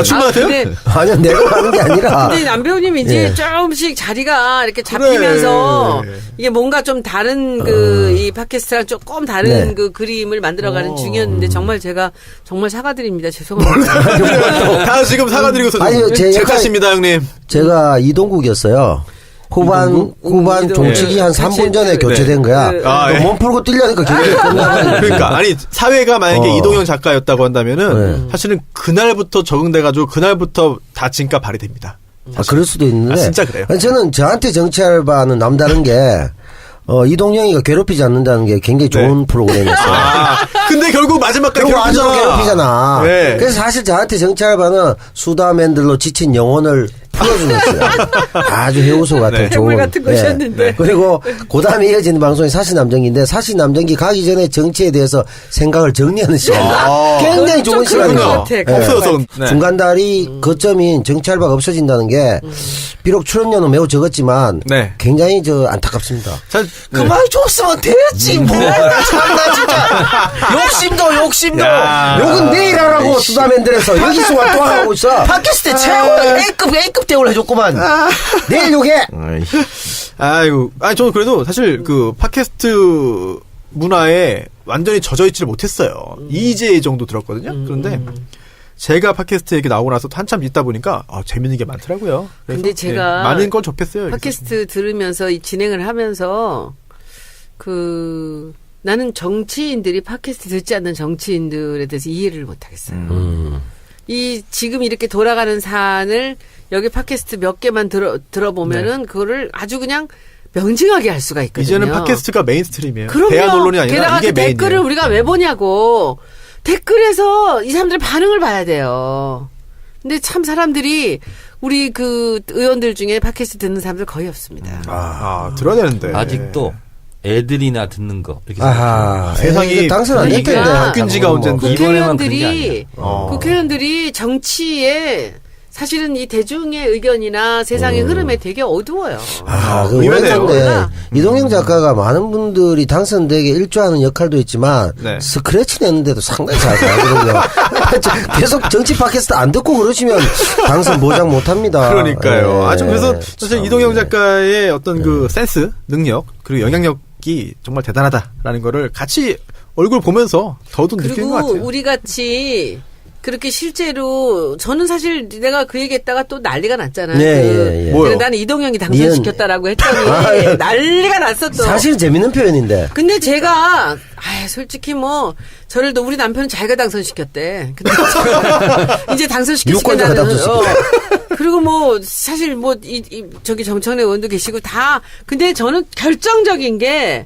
출마하세요? 아니요, 내가 하는 게 아니라. 근데 남 배우님 이제 조금씩 자리가 이렇게 잡히면서 그래. 이게 뭔가 좀 다른 이 팟캐스트랑 조금 다른 네. 그 그림을 만들어가는 중이었는데 정말 제가 정말 사과드립니다. 죄송합니다. 다 지금 사과드리고서 아니요, 제 제 약간- 탓입니다, 형님. 제가 이동국이었어요. 후반 이동국? 종치기 한 3분 전에 그치. 교체된 거야. 그, 아, 예. 몸 풀고 뛰려니까 경기가 끝나버린 그러니까 아니 사회가 만약에 이동영 작가였다고 한다면은 네. 사실은 그날부터 적응돼가지고 그날부터 다 진가 발휘됩니다. 그럴 수도 있는데. 진짜 그래요. 아니, 저는 저한테 정치알바는 남다른 게, 이동영이가 괴롭히지 않는다는 게 굉장히 좋은 프로그램이었어요. 근데 결국 마지막까지 그리고 아주 괴롭히잖아. 네. 그래서 사실 저한테 정치알바는 수다맨들로 지친 영혼을 풀어주는 거예요. 아주 해우소 같은 네. 좋은. 해물 같은 것이었는데. 그리고 그 다음에 이어지는 방송이 사시남정기인데 사시남정기 가기 전에 정치에 대해서 생각을 정리하는 시간. 굉장히 좋은 좀 그런 시간이에요. 것 같아. 네. 없어서 네. 중간다리 거점인 정치알바가 없어진다는 게 비록 출연료는 매우 적었지만 네. 굉장히 안타깝습니다. 자, 그만 줬으면 됐지 뭐야 참나 진짜 욕심도 욕은 내일 하라고 수다맨들에서 여기서 활동하고 있어. 팟캐스트 최고 A급 대우를 해줬구만. 내일 욕해. 아이고, 아니 저는 그래도 사실 그 팟캐스트 문화에 완전히 젖어 있지를 못했어요. 이제 정도 들었거든요. 그런데 제가 팟캐스트에 이렇게 나오고 나서 한참 있다 보니까 재밌는 게 많더라고요. 그래서, 근데 제가 예, 많은 걸 접했어요. 팟캐스트 들으면서 이 진행을 하면서 나는 정치인들이 팟캐스트 듣지 않는 정치인들에 대해서 이해를 못 하겠어요. 이 지금 이렇게 돌아가는 사안을 여기 팟캐스트 몇 개만 들어보면은 그거를 아주 그냥 명징하게 할 수가 있거든요. 이제는 팟캐스트가 메인스트림이에요. 그럼요. 대한 언론이 아니라 게다가 이게 그 댓글을 메인이에요. 우리가 왜 보냐고. 댓글에서 이 사람들의 반응을 봐야 돼요. 근데 참 사람들이 우리 그 의원들 중에 팟캐스트 듣는 사람들 거의 없습니다. 들어야 되는데. 아직도 애들이나 듣는 거 이렇게 아하. 세상이 이거 당선 안 될 이게 텐데. 바뀐 지가 언젠데. 이번에만 그런 게 국회의원들이 국회의원들이 정치에 사실은 이 대중의 의견이나 세상의 흐름에 되게 어두워요. 그 의외네요. 의외인데 이동영 작가가 많은 분들이 당선되게 일조하는 역할도 있지만 네. 스크래치 내는데도 상당히 잘 가거든요. 계속 정치 팟캐스트 안 듣고 그러시면 당선 보장 못합니다. 그러니까요. 예. 좀 그래서 사실 참, 이동영 작가의 어떤 그 센스, 능력, 그리고 영향력이 정말 대단하다라는 거를 같이 얼굴 보면서 더욱 느끼는 것 그리고 같아요. 우리 같이 그렇게 실제로 저는 사실 내가 그 얘기했다가 또 난리가 났잖아요. 예. 뭐요? 나는 이동영이 당선시켰다라고 했더니 난리가 났어 또. 사실 재밌는 표현인데. 근데 제가 솔직히 뭐 저를 또 우리 남편은 자기가 당선시켰대. 근데 이제 당선시켰으니까 유권자가 나는 당선시켰대. 그리고 뭐 사실 뭐 저기 정청래 의원도 계시고 다 근데 저는 결정적인 게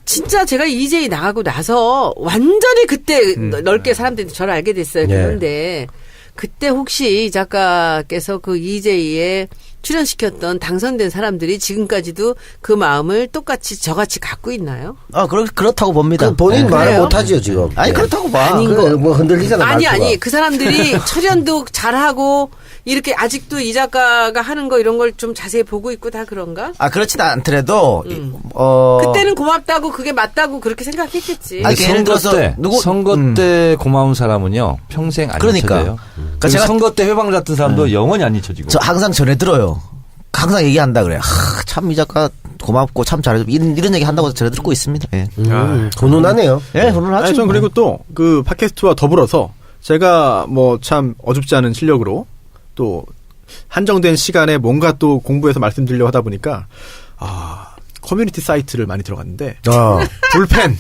진짜 제가 EJ 나가고 나서 완전히 그때 넓게 사람들이 저를 알게 됐어요. 네. 그런데 그때 혹시 이 작가께서 그 EJ에 출연시켰던 당선된 사람들이 지금까지도 그 마음을 똑같이 저같이 갖고 있나요? 그렇다고 봅니다. 그 본인 네. 말을 그래요? 못하죠 지금. 아니 예. 그렇다고 봐. 아닌 그래, 뭐 흔들리잖아. 아니 말투가. 그 사람들이 철연도 잘하고 이렇게 아직도 이 작가가 하는 거 이런 걸 좀 자세히 보고 있고 다 그런가? 그렇진 않더라도 그때는 고맙다고 그게 맞다고 그렇게 생각했겠지. 아니, 예를 선거 들어서 때 선거 때 고마운 사람은요 평생 안 그러니까. 잊혀져요. 그러니까 제가 제가- 선거 때 회방 같은 사람도 영원히 안 잊혀지고. 저 항상 전해 들어요. 항상 얘기한다 그래. 참 이 작가 고맙고 참 잘해줘. 이런 얘기 한다고 전해 듣고 있습니다. 예. 훈훈하네요. 예, 훈훈하죠. 아니, 전 그리고 또 그 팟캐스트와 더불어서 제가 뭐 참 어줍지 않은 실력으로 또 한정된 시간에 뭔가 또 공부해서 말씀드리려고 하다 보니까 커뮤니티 사이트를 많이 들어갔는데 아, 불펜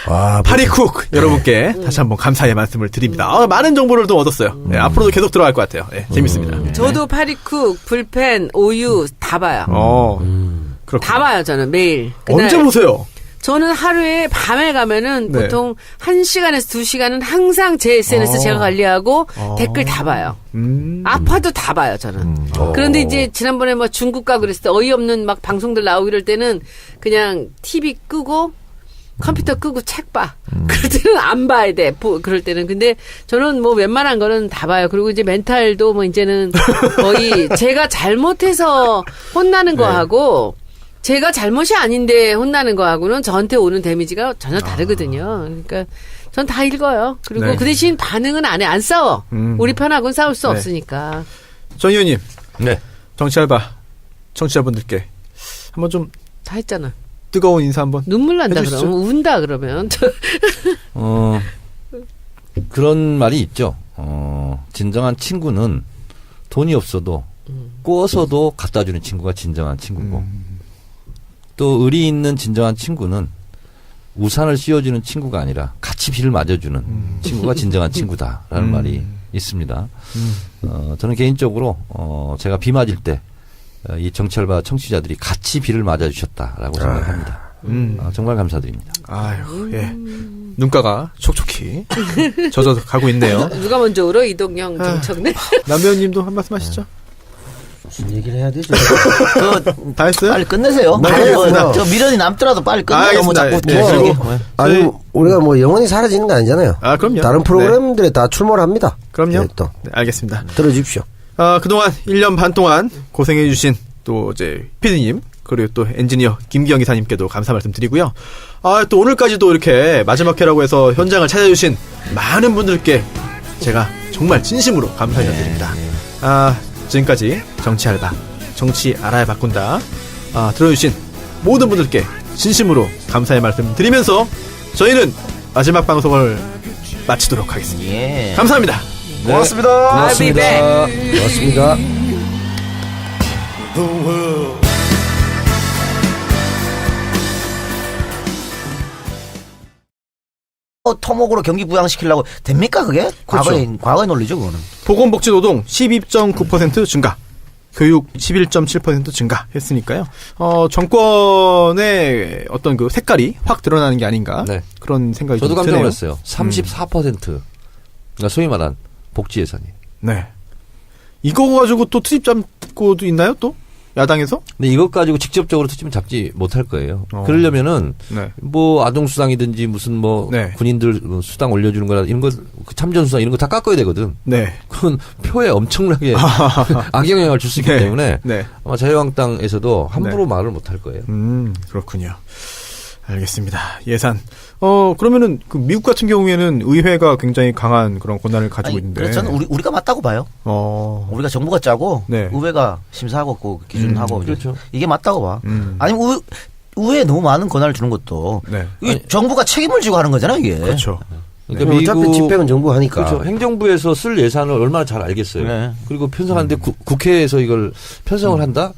와, 파리쿡 여러분께 다시 한번 감사의 말씀을 드립니다. 많은 정보를 또 얻었어요. 네, 앞으로도 계속 들어갈 것 같아요. 네, 재밌습니다. 저도 파리쿡, 불펜, 오유 다 봐요. 그렇군요. 다 봐요, 저는 매일. 그날 언제 보세요? 저는 하루에 밤에 가면은 네. 보통 1시간에서 2시간은 항상 제 SNS 제가 관리하고 댓글 다 봐요. 아파도 다 봐요, 저는. 그런데 이제 지난번에 뭐 중국 가고 그랬을 때 어이없는 막 방송들 나오고 이럴 때는 그냥 TV 끄고 컴퓨터 끄고 책 봐. 그럴 때는 안 봐야 돼. 그럴 때는. 근데 저는 뭐 웬만한 거는 다 봐요. 그리고 이제 멘탈도 뭐 이제는 거의 제가 잘못해서 혼나는 거하고 제가 잘못이 아닌데 혼나는 거하고는 저한테 오는 데미지가 전혀 다르거든요. 그러니까 전 다 읽어요. 그리고 네. 그 대신 반응은 안 해. 안 싸워. 우리 편하고는 싸울 수 네. 없으니까. 전 의원님, 네. 정치 알바 청취자분들께 한번 좀 다 했잖아. 뜨거운 인사 한번. 눈물 난다 해주시죠. 그러면. 운다 그러면. 그런 말이 있죠. 진정한 친구는 돈이 없어도 꾸어서도 갖다 주는 친구가 진정한 친구고 또 의리 있는 진정한 친구는 우산을 씌워주는 친구가 아니라 같이 비를 맞아주는 친구가 진정한 친구다라는 말이 있습니다. 저는 개인적으로 제가 비 맞을 때 이 정치알바 청취자들이 같이 비를 맞아주셨다라고 생각합니다. 정말 감사드립니다. 아유, 예. 눈가가 촉촉히 젖어 가고 있네요. 누가 먼저 울어? 이동영, 정청래? 남배우님도 한 말씀 하시죠. 무슨 얘기를 해야 되죠? 다 했어요? 빨리 끝내세요. 네, 빨리 알겠습니다. 저 미련이 남더라도 빨리 끝내요. 뭐 알겠습니다. 자꾸 네, 뭐 그리고 이게. 아니, 우리가 뭐 영원히 사라지는 거 아니잖아요. 아, 그럼요. 다른 프로그램들에 다 출몰 합니다. 그럼요. 네, 또 네, 알겠습니다. 들어주십시오. 그동안 1년 반 동안 고생해주신 또 이제 PD님, 그리고 또 엔지니어 김기영 기사님께도 감사 말씀 드리고요. 또 오늘까지도 이렇게 마지막 회라고 해서 현장을 찾아주신 많은 분들께 제가 정말 진심으로 감사 인사드립니다. 지금까지 정치 알바, 정치 알아야 바꾼다. 들어주신 모든 분들께 진심으로 감사의 말씀 드리면서 저희는 마지막 방송을 마치도록 하겠습니다. 예. 감사합니다. 고맙습니다. I'll be back. 고맙습니다. 토목으로 경기 부양시키려고 됩니까 그게? 과거의 논리죠 그거는. 보건복지노동 12.9% 증가, 교육 11.7% 증가했으니까요. 정권의 어떤 그 색깔이 확 드러나는 게 아닌가 네. 그런 생각이 저도 좀 깜짝 드네요. 놀랐어요. 34%. 그러니까 소위 말한 복지 예산이. 네. 이거 가지고 또 트집 잡고도 있나요 또? 야당에서? 근데 이것 가지고 직접적으로 투집은 잡지 못할 거예요. 어. 그러려면은 네. 뭐 아동수당이든지 무슨 뭐 네. 군인들 수당 올려주는 거라 이런 거 참전수당 이런 거 다 깎아야 되거든. 네. 그건 표에 엄청나게 악영향을 줄 수 있기 네. 때문에 네. 아마 자유한국당에서도 함부로 말을 못할 거예요. 그렇군요. 알겠습니다. 예산. 그러면은 그 미국 같은 경우에는 의회가 굉장히 강한 그런 권한을 가지고 아니, 있는데. 그래서 저는 우리가 맞다고 봐요. 우리가 정부가 짜고 네. 의회가 심사하고 그 기준하고 이제 그렇죠. 이게 맞다고 봐. 아니면 의회에 너무 많은 권한을 주는 것도 네. 이게 정부가 책임을 지고 하는 거잖아요 이게. 그렇죠. 그러니까 어차피 집행은 정부가 하니까. 그렇죠. 행정부에서 쓸 예산을 얼마나 잘 알겠어요. 네. 그리고 편성하는데 국회에서 이걸 편성을 한다?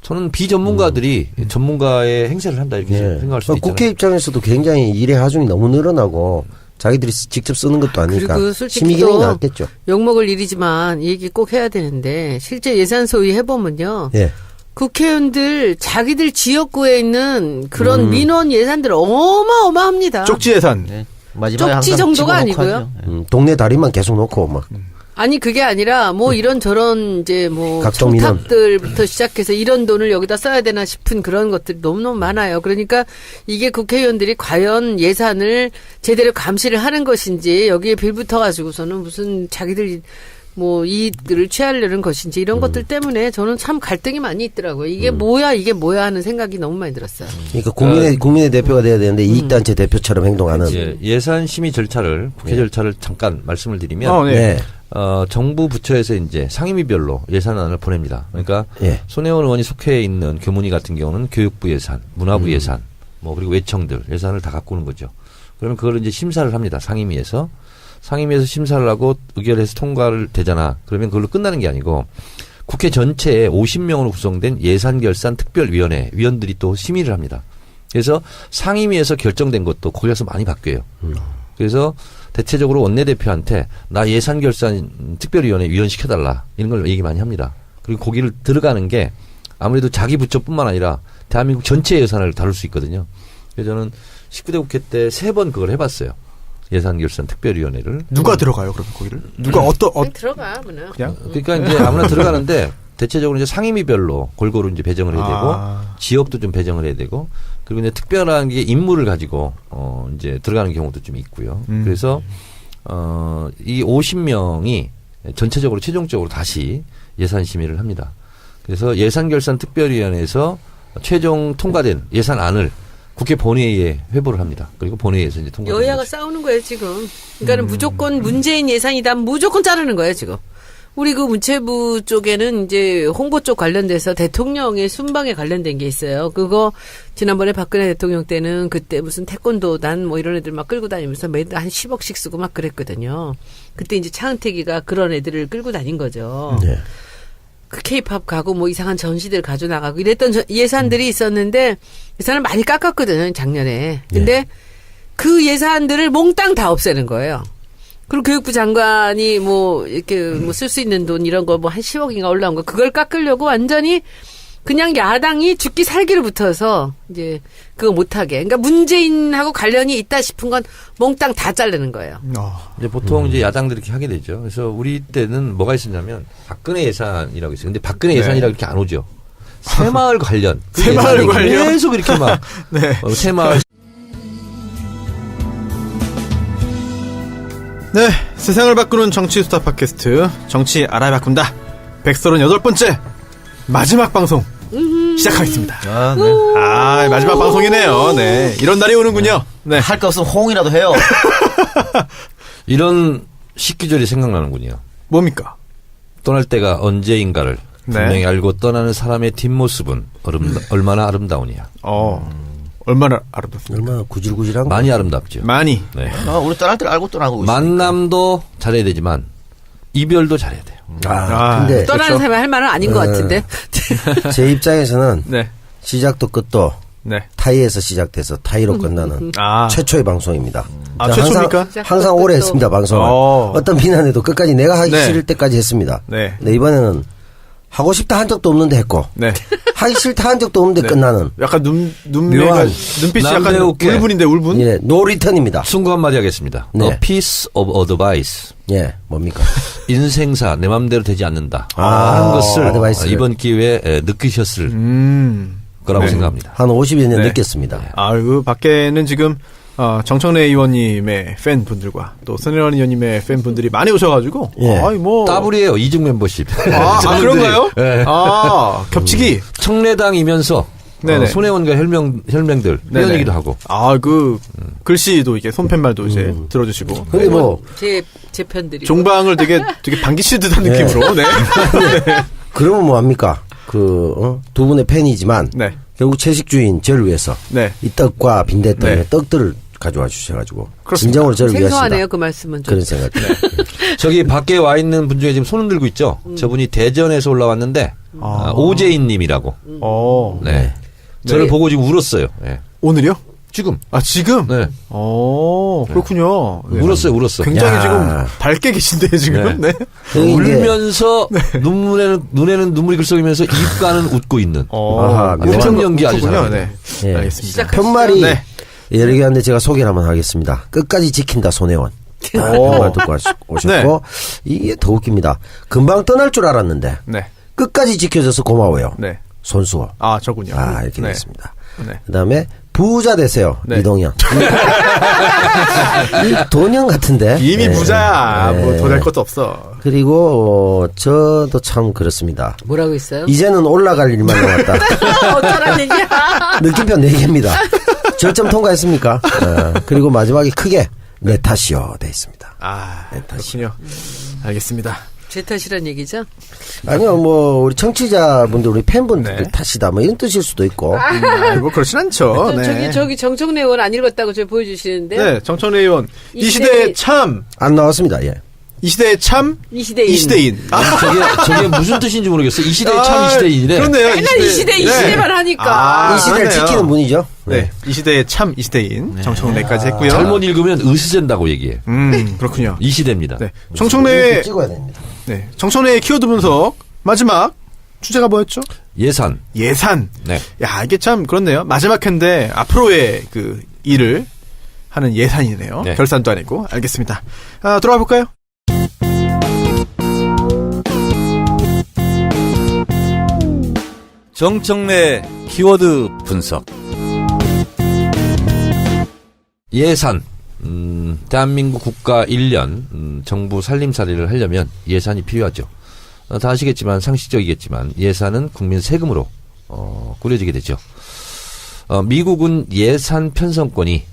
저는 비전문가들이 전문가의 행세를 한다 이렇게 네. 생각할 수도 있잖아요. 국회 입장에서도 굉장히 일의 하중이 너무 늘어나고 자기들이 직접 쓰는 것도 아니니까 그리고 솔직히 심의 기능이 또 낫겠죠. 욕먹을 일이지만 이 얘기 꼭 해야 되는데 실제 예산 소위 해보면요. 예. 국회의원들 자기들 지역구에 있는 그런 민원 예산들 어마어마합니다. 쪽지 예산. 네. 마지막에 쪽지 항상 정도가 집어넣고 아니고요. 하죠. 동네 다리만 계속 놓고 막. 아니 그게 아니라 뭐 이런 저런 이제 뭐 각종 민원. 청탁들부터 시작해서 이런 돈을 여기다 써야 되나 싶은 그런 것들이 너무너무 많아요. 그러니까 이게 국회의원들이 과연 예산을 제대로 감시를 하는 것인지 여기에 빌붙어 가지고서는 무슨 자기들 뭐 이익들을 취하려는 것인지 이런 것들 때문에 저는 참 갈등이 많이 있더라고요. 이게 뭐야 하는 생각이 너무 많이 들었어요. 그러니까 국민의 대표가 돼야 되는데 이익단체 대표처럼 행동하는. 예산 심의 절차를 국회 절차를 잠깐 말씀을 드리면 네. 네. 정부 부처에서 이제 상임위별로 예산안을 보냅니다. 그러니까 예. 손혜원 의원이 속해 있는 교문위 같은 경우는 교육부 예산, 문화부 예산, 뭐 그리고 외청들 예산을 다 갖고 오는 거죠. 그러면 그걸 이제 심사를 합니다. 상임위에서 심사를 하고 의결해서 통과를 되잖아. 그러면 그걸로 끝나는 게 아니고 국회 전체에 50명으로 구성된 예산결산 특별위원회 위원들이 또 심의를 합니다. 그래서 상임위에서 결정된 것도 거기 가서 많이 바뀌어요. 그래서 대체적으로 원내대표한테 나 예산결산 특별위원회 위원시켜달라 이런 걸 얘기 많이 합니다. 그리고 거기를 들어가는 게 아무래도 자기 부처뿐만 아니라 대한민국 전체 예산을 다룰 수 있거든요. 그래서 저는 19대 국회 때 3번 그걸 해봤어요. 예산결산 특별위원회를. 누가 들어가요, 그러면 거기를? 누가 그냥 들어가, 그냥. 그냥? 그러니까 이제 아무나 들어가는데 대체적으로 이제 상임위별로 골고루 이제 배정을 해야 되고 지역도 좀 배정을 해야 되고 그리고 이제 특별한 게 임무를 가지고 이제 들어가는 경우도 좀 있고요. 그래서 이 50명이 전체적으로 최종적으로 다시 예산 심의를 합니다. 그래서 예산결산특별위원회에서 최종 통과된 예산안을 국회 본회의에 회부를 합니다. 그리고 본회의에서 이제 통과. 여야가 싸우는 거예요 지금. 그러니까는 무조건 문재인 예산이다 무조건 자르는 거예요 지금. 우리 그 문체부 쪽에는 이제 홍보 쪽 관련돼서 대통령의 순방에 관련된 게 있어요. 그거 지난번에 박근혜 대통령 때는 그때 무슨 태권도단 뭐 이런 애들 막 끌고 다니면서 매달 한 10억씩 쓰고 막 그랬거든요. 그때 이제 차은택이가 그런 애들을 끌고 다닌 거죠. 네. 그 케이팝 가고 뭐 이상한 전시들 가져나가고 이랬던 예산들이 있었는데 예산을 많이 깎았거든요 작년에. 근데 그 예산들을 몽땅 다 없애는 거예요. 그리고 교육부 장관이 뭐 이렇게 뭐 쓸 수 있는 돈 이런 거 뭐 한 10억인가 올라온 거 그걸 깎으려고 완전히 그냥 야당이 죽기 살기를 붙어서 이제 그거 못하게. 그러니까 문재인하고 관련이 있다 싶은 건 몽땅 다 자르는 거예요. 이제 보통 이제 야당들이 이렇게 하게 되죠. 그래서 우리 때는 뭐가 있었냐면 박근혜 예산이라고 있어요. 근데 박근혜 예산이라고 이렇게 안 오죠. 새마을 관련. 그 새마을 예산이 관련? 계속 이렇게 막 네. 새마을. 네, 세상을 바꾸는 정치 수다 팟캐스트 정치 알아야 바꾼다 138번째 마지막 방송 시작하겠습니다. 아, 네. 아, 마지막 방송이네요. 네, 이런 날이 오는군요. 네, 할 거 없으면 호응이라도 해요. 이런 식기절이 생각나는군요. 뭡니까? 떠날 때가 언제인가를 네. 분명히 알고 떠나는 사람의 뒷모습은 얼마나 아름다우냐. 얼마나 아름답습니까? 얼마나 구질구질한 거. 많이 아름답죠. 많이. 네. 우리 떠날 때를 알고 떠나고 있어요. 만남도 잘해야 되지만 이별도 잘해야 돼요. 근데 떠나는 그렇죠. 사람이 할 말은 아닌 것 같은데. 제 입장에서는 네, 시작도 끝도 네. 타이에서 시작돼서 타이로 끝나는 아, 최초의 방송입니다. 아, 저 최초입니까? 항상 오래 했습니다, 방송을. 어떤 비난에도 끝까지 내가 하기 네. 싫을 때까지 했습니다. 네. 근데 이번에는 하고 싶다 한 적도 없는데 했고, 네. 하기 싫다 한 적도 없는데 네. 끝나는, 약간 눈매가 묘한 눈빛이 약간 남배우께. 울분인데 울분? 예, 노 리턴입니다. 순구 한마디 하겠습니다. 네. A piece of advice. 예, 뭡니까? 인생사 내 맘대로 되지 않는다 아, 하는 것을 어드바이스를. 이번 기회에 느끼셨을 거라고 네. 생각합니다. 한 50여 년 네. 느꼈습니다. 아, 그 밖에는 지금 정청래 의원님의 팬분들과 또 손혜원 의원님의 팬분들이 많이 오셔가지고, 예. 아이 뭐 따블이에요. 이중 멤버십. 아, 그런가요? 네. 아, 겹치기. 청래당이면서 네네. 손혜원과 혈맹들 네네. 회원이기도 하고. 아, 그 글씨도 이게 손팻말도 이제 들어주시고. 근데 뭐, 제 편들이. 종방을 되게 반기시듯한 네. 느낌으로. 네. 그러면 뭐합니까? 두 분의 팬이지만, 네. 결국 채식주의인 저를 위해서, 네. 이 떡과 빈대떡의 네. 떡들을 가져와 주셔가지고, 그렇습니다. 진정으로 저를 생소하네요 위하시다. 그 말씀은 좀. 그런 생각. 저기 밖에 와 있는 분 중에 지금 손을 들고 있죠. 저분이 대전에서 올라왔는데 오재인 님이라고. 네. 저를 네. 보고 지금 울었어요. 네. 오늘요? 지금. 아, 지금? 네. 그렇군요. 네. 울었어요. 굉장히 야. 지금 밝게 계신데, 지금. 네. 울면서 눈에는 눈물이 글썽이면서 입가는 웃고 있는. 아하, 표정 연기 아주 그렇군요. 잘하네. 네. 예. 알겠습니다. 편말이 네. 여러 개 한데 제가 소개를 한번 하겠습니다. 끝까지 지킨다 손혜원. 말 듣고 오셨고 이게 더 웃깁니다. 금방 떠날 줄 알았는데 네. 끝까지 지켜줘서 고마워요. 네. 손수호. 아, 저군요. 이렇게 네. 됐습니다. 네. 그다음에 부자 되세요. 네. 이동현. 이 돈형 같은데. 이미 네. 부자야. 네. 뭐 더 될 것도 없어. 그리고 저도 참 그렇습니다. 뭐라고 있어요? 이제는 올라갈 일만 남았다. 어쩌란 얘기야. 느낌표 4개입니다. 절점 통과했습니까? 그리고 마지막에 크게 내 탓이요 돼 있습니다. 아, 그렇군요. 알겠습니다. 제 탓이란 얘기죠? 아니요, 뭐 우리 청취자분들, 우리 팬분들 네. 탓이다, 뭐 이런 뜻일 수도 있고. 뭐 그렇진 않죠. 네. 저기 정청래 의원 안 읽었다고 저 보여주시는데. 네, 정청래 의원. 이 이 시대에 참 안 나왔습니다. 예. 이 시대의 참, 이 시대인. 이 시대인. 저게 무슨 뜻인지 모르겠어. 이 시대의 참, 이 시대인이래. 그렇네요. 맨날 이 시대만 하니까. 이 시대를 그러네요. 지키는 분이죠. 네. 이 시대의 참, 이 시대인. 정청래까지 했고요. 잘못 읽으면 으스젠다고 얘기해. 그렇군요. 이 시대입니다. 네. 이렇게 정청래, 찍어야 됩니다. 네. 정청래의 키워드 분석. 마지막 주제가 뭐였죠? 예산. 예산. 네. 야, 이게 참 그렇네요. 마지막 회인데 앞으로의 그 일을 하는 예산이네요. 네. 결산도 아니고. 알겠습니다. 돌아가 볼까요? 정청래 키워드 분석. 예산. 대한민국 국가 1년 정부 살림살이를 하려면 예산이 필요하죠. 다 아시겠지만 상식적이겠지만 예산은 국민 세금으로 꾸려지게 되죠. 미국은 예산 편성권이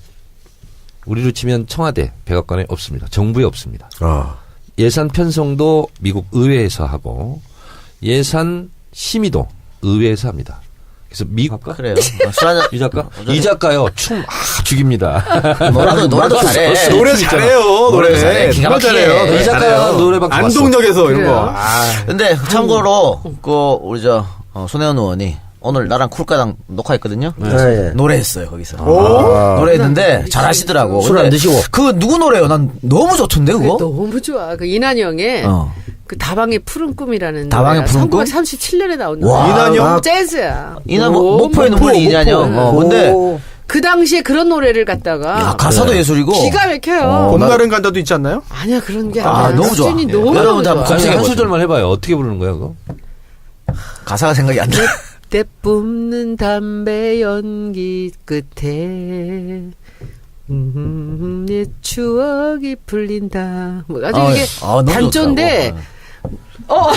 우리로 치면 청와대, 백악관에 없습니다. 정부에 없습니다. 예산 편성도 미국 의회에서 하고 예산 심의도 의회에서 합니다. 그래서 미국 그래요. 술 한잔. 이 작가? 이 작가요. 춤 죽입니다. 노래도 잘해. 노래 잘해요. 노래 잘해. 기가 정말 막히게. 잘해요. 이 작가 노래방 좋았어. 안동역에서 이런 그래요? 거. 근데 참고로 우리 손혜원 의원이 오늘 나랑 쿨가당 녹화했거든요. 네. 노래했어요 거기서. 오? 노래했는데 잘하시더라고. 술 안 근데 드시고. 그 누구 노래요? 난 너무 좋던데 그거. 너무 좋아. 그 이난영의 그 다방의 푸른 꿈이라는 다방의 푸른 꿈? 1937년에 나온 와, 노래. 이난영? 재즈야. 이나 오, 목포의 눈물 이냐냐. 근데 그 당시에 그런 노래를 갖다가 야, 가사도 예술이고. 기가 막혀요. 봄날은 간다도 있지 않나요? 아니야 그런 게 아, 아니라 너무 좋아. 수준이 예. 너무 여러분 다 좋아. 검색해 한 보세요. 소절만 해봐요. 어떻게 부르는 거야 그거? 가사가 생각이 안 나. 때 뿜는 담배 연기 끝에 내 추억이 풀린다. 뭐 아주 이게 너무 단조인데 좋더라고.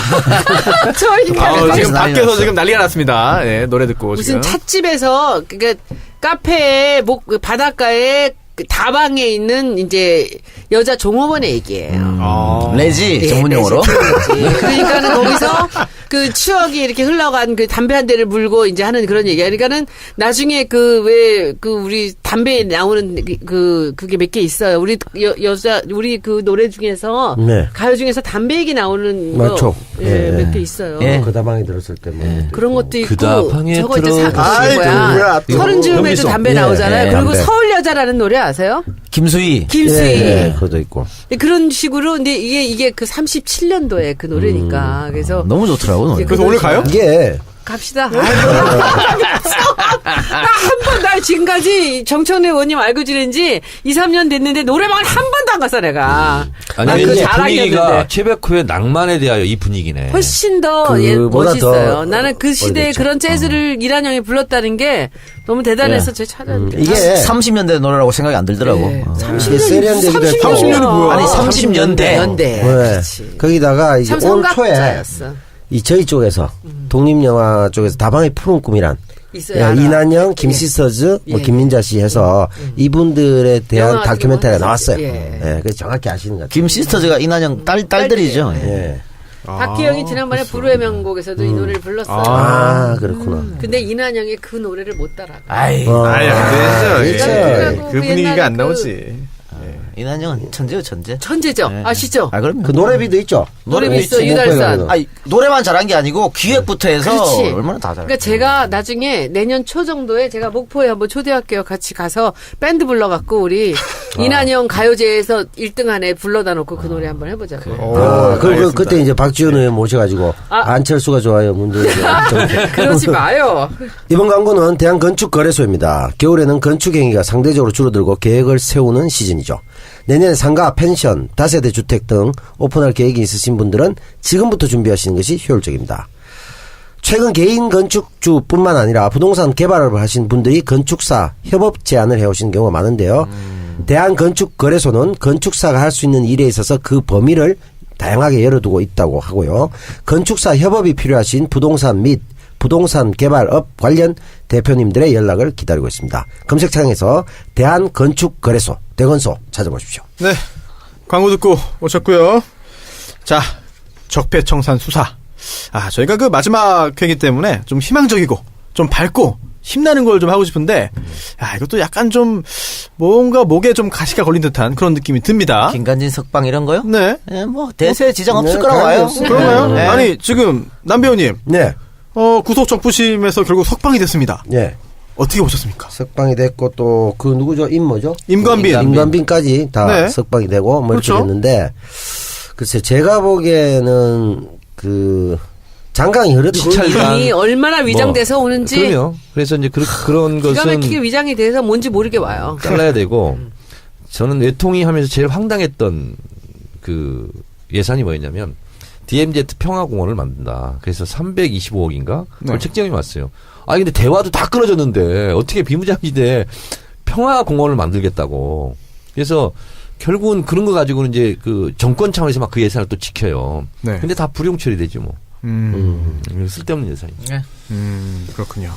저희가 지금 난리 밖에서 났어요. 지금 난리가 났습니다. 네, 노래 듣고 무슨 지금. 찻집에서 그러니까 카페에 바닷가에 그 다방에 있는 이제 여자 종업원의 얘기예요. 레지 예, 전문용어로. 레지. 그러니까는 거기서 그 추억이 이렇게 흘러간 그 담배 한 대를 물고 이제 하는 그런 얘기야. 그러니까는 나중에 그 우리 담배에 나오는 그게 몇 개 있어요. 우리 여자 우리 그 노래 중에서 네. 가요 중에서 담배 얘기 나오는 맞죠. 거 예, 몇 개 예. 있어요. 예. 그 다방에 들었을 때 뭐. 그런 것도 있고 다방에 저거 이제 들어- 사는 거야. 또. 서른 즈음에도 현미송. 담배 예, 나오잖아요. 예, 그리고 담배. 서울 여자라는 노래 아세요? 김수희. 김수희. 예, 그것도 있고. 그런 식으로 근데 이게 그 37년도에 그 노래니까 그래서 너무 좋더라고 노래. 그래서 오늘 가요? 이게 갑시다. 나 한 번, 나 지금까지 정청래 의원님 알고 지낸 지 2, 3년 됐는데 노래방을 한 번도 안 갔어, 내가. 아니 난 그거 이 분위기가 자랑이었는데. 최백호의 낭만에 대하여 이 분위기네. 훨씬 더 그보다 멋있어요. 더 나는 그 시대에 오래됐죠. 그런 재즈를 이란영이 불렀다는 게 너무 대단해서 제가 찾았는데. 이게 30년대 노래라고 생각이 안 들더라고. 네. 어. 30년, 이게 세련되기도 했고. 30년이 뭐야? 아니 30년대. 연대. 네. 그렇지. 거기다가 이제 참 올 초에 성각자였어. 이 저희 쪽에서 독립영화 쪽에서 다방의 푸른 꿈이란 있어요. 예, 알아. 이난영, 김시서즈, 뭐 예. 김민자 씨 해서 이분들에 대한 영화 다큐멘터리가 같은 거 나왔어요. 예. 예, 그래서 정확히 아시는 것 같아요. 김 시스터즈가 이난영 딸들이죠. 예. 예. 박기영이 지난번에 불후의 명곡에서도 이 노래를 불렀어요. 아, 그렇구나. 근데 이난영이 그 노래를 못 따라가. 아이, 아니, 안 되죠. 예. 그렇죠. 그 분위기가 안 나오지. 이난영은 천재요, 천재. 천재죠. 네. 아시죠? 아, 그럼요. 그 노래비도 있죠. 노래비 있어, 뭐 유달산. 뭐 아니, 노래만 잘한 게 아니고 기획부터 해서 그렇지. 얼마나 다 잘해. 그러니까 제가 나중에 내년 초 정도에 제가 목포에 한번 초대할게요. 같이 가서 밴드 불러갖고 우리 이난영 가요제에서 1등 안에 불러다 놓고 그 노래 한번 해보자고. 알겠습니다. 그때 이제 박지원 의원 모셔가지고 안철수가 좋아요, 문재인 그러지 마요. 이번 광고는 대한건축거래소입니다. 겨울에는 건축 행위가 상대적으로 줄어들고 계획을 세우는 시즌이죠. 내년에 상가, 펜션, 다세대 주택 등 오픈할 계획이 있으신 분들은 지금부터 준비하시는 것이 효율적입니다. 최근 개인 건축주뿐만 아니라 부동산 개발을 하신 분들이 건축사 협업 제안을 해오시는 경우가 많은데요. 대한건축거래소는 건축사가 할 수 있는 일에 있어서 그 범위를 다양하게 열어두고 있다고 하고요. 건축사 협업이 필요하신 부동산 및 부동산 개발업 관련 대표님들의 연락을 기다리고 있습니다. 검색창에서 대한건축거래소, 대건소 찾아보십시오. 네. 광고 듣고 오셨고요. 자, 적폐청산 수사. 저희가 그 마지막 회기 때문에 좀 희망적이고 좀 밝고 힘나는 걸 좀 하고 싶은데 이것도 약간 좀 뭔가 목에 좀 가시가 걸린 듯한 그런 느낌이 듭니다. 김관진 석방 이런 거요? 네. 예, 뭐 대세 지장 없을 네, 거라고 봐요. 그런가요? 네. 아니, 지금 남 배우님 네. 구속 적부심에서 결국 석방이 됐습니다. 예. 어떻게 보셨습니까? 석방이 됐고 또 그 누구죠? 임모죠? 임관빈. 임관빈까지 다 네. 석방이 되고 뭐 이렇게 그렇죠. 됐는데 글쎄 제가 보기에는 그 장강이 흐르죠. 이분이 얼마나 위장돼서 오는지 그럼요. 그래서 이제 그런 기가 막히게 것은 위장이 돼서 뭔지 모르게 와요. 잘라야 되고 저는 외통위 하면서 제일 황당했던 그 예산이 뭐였냐면 DMZ 평화공원을 만든다. 그래서 325억인가? 그걸 네. 책정이 왔어요. 아니 근데 대화도 다 끊어졌는데 어떻게 비무장지대 평화공원을 만들겠다고. 그래서 결국은 그런 거 가지고는 이제 그 정권 차원에서 막 그 예산을 또 지켜요. 네. 근데 다 불용 처리되죠 뭐. 쓸데없는 예산이죠. 그렇군요.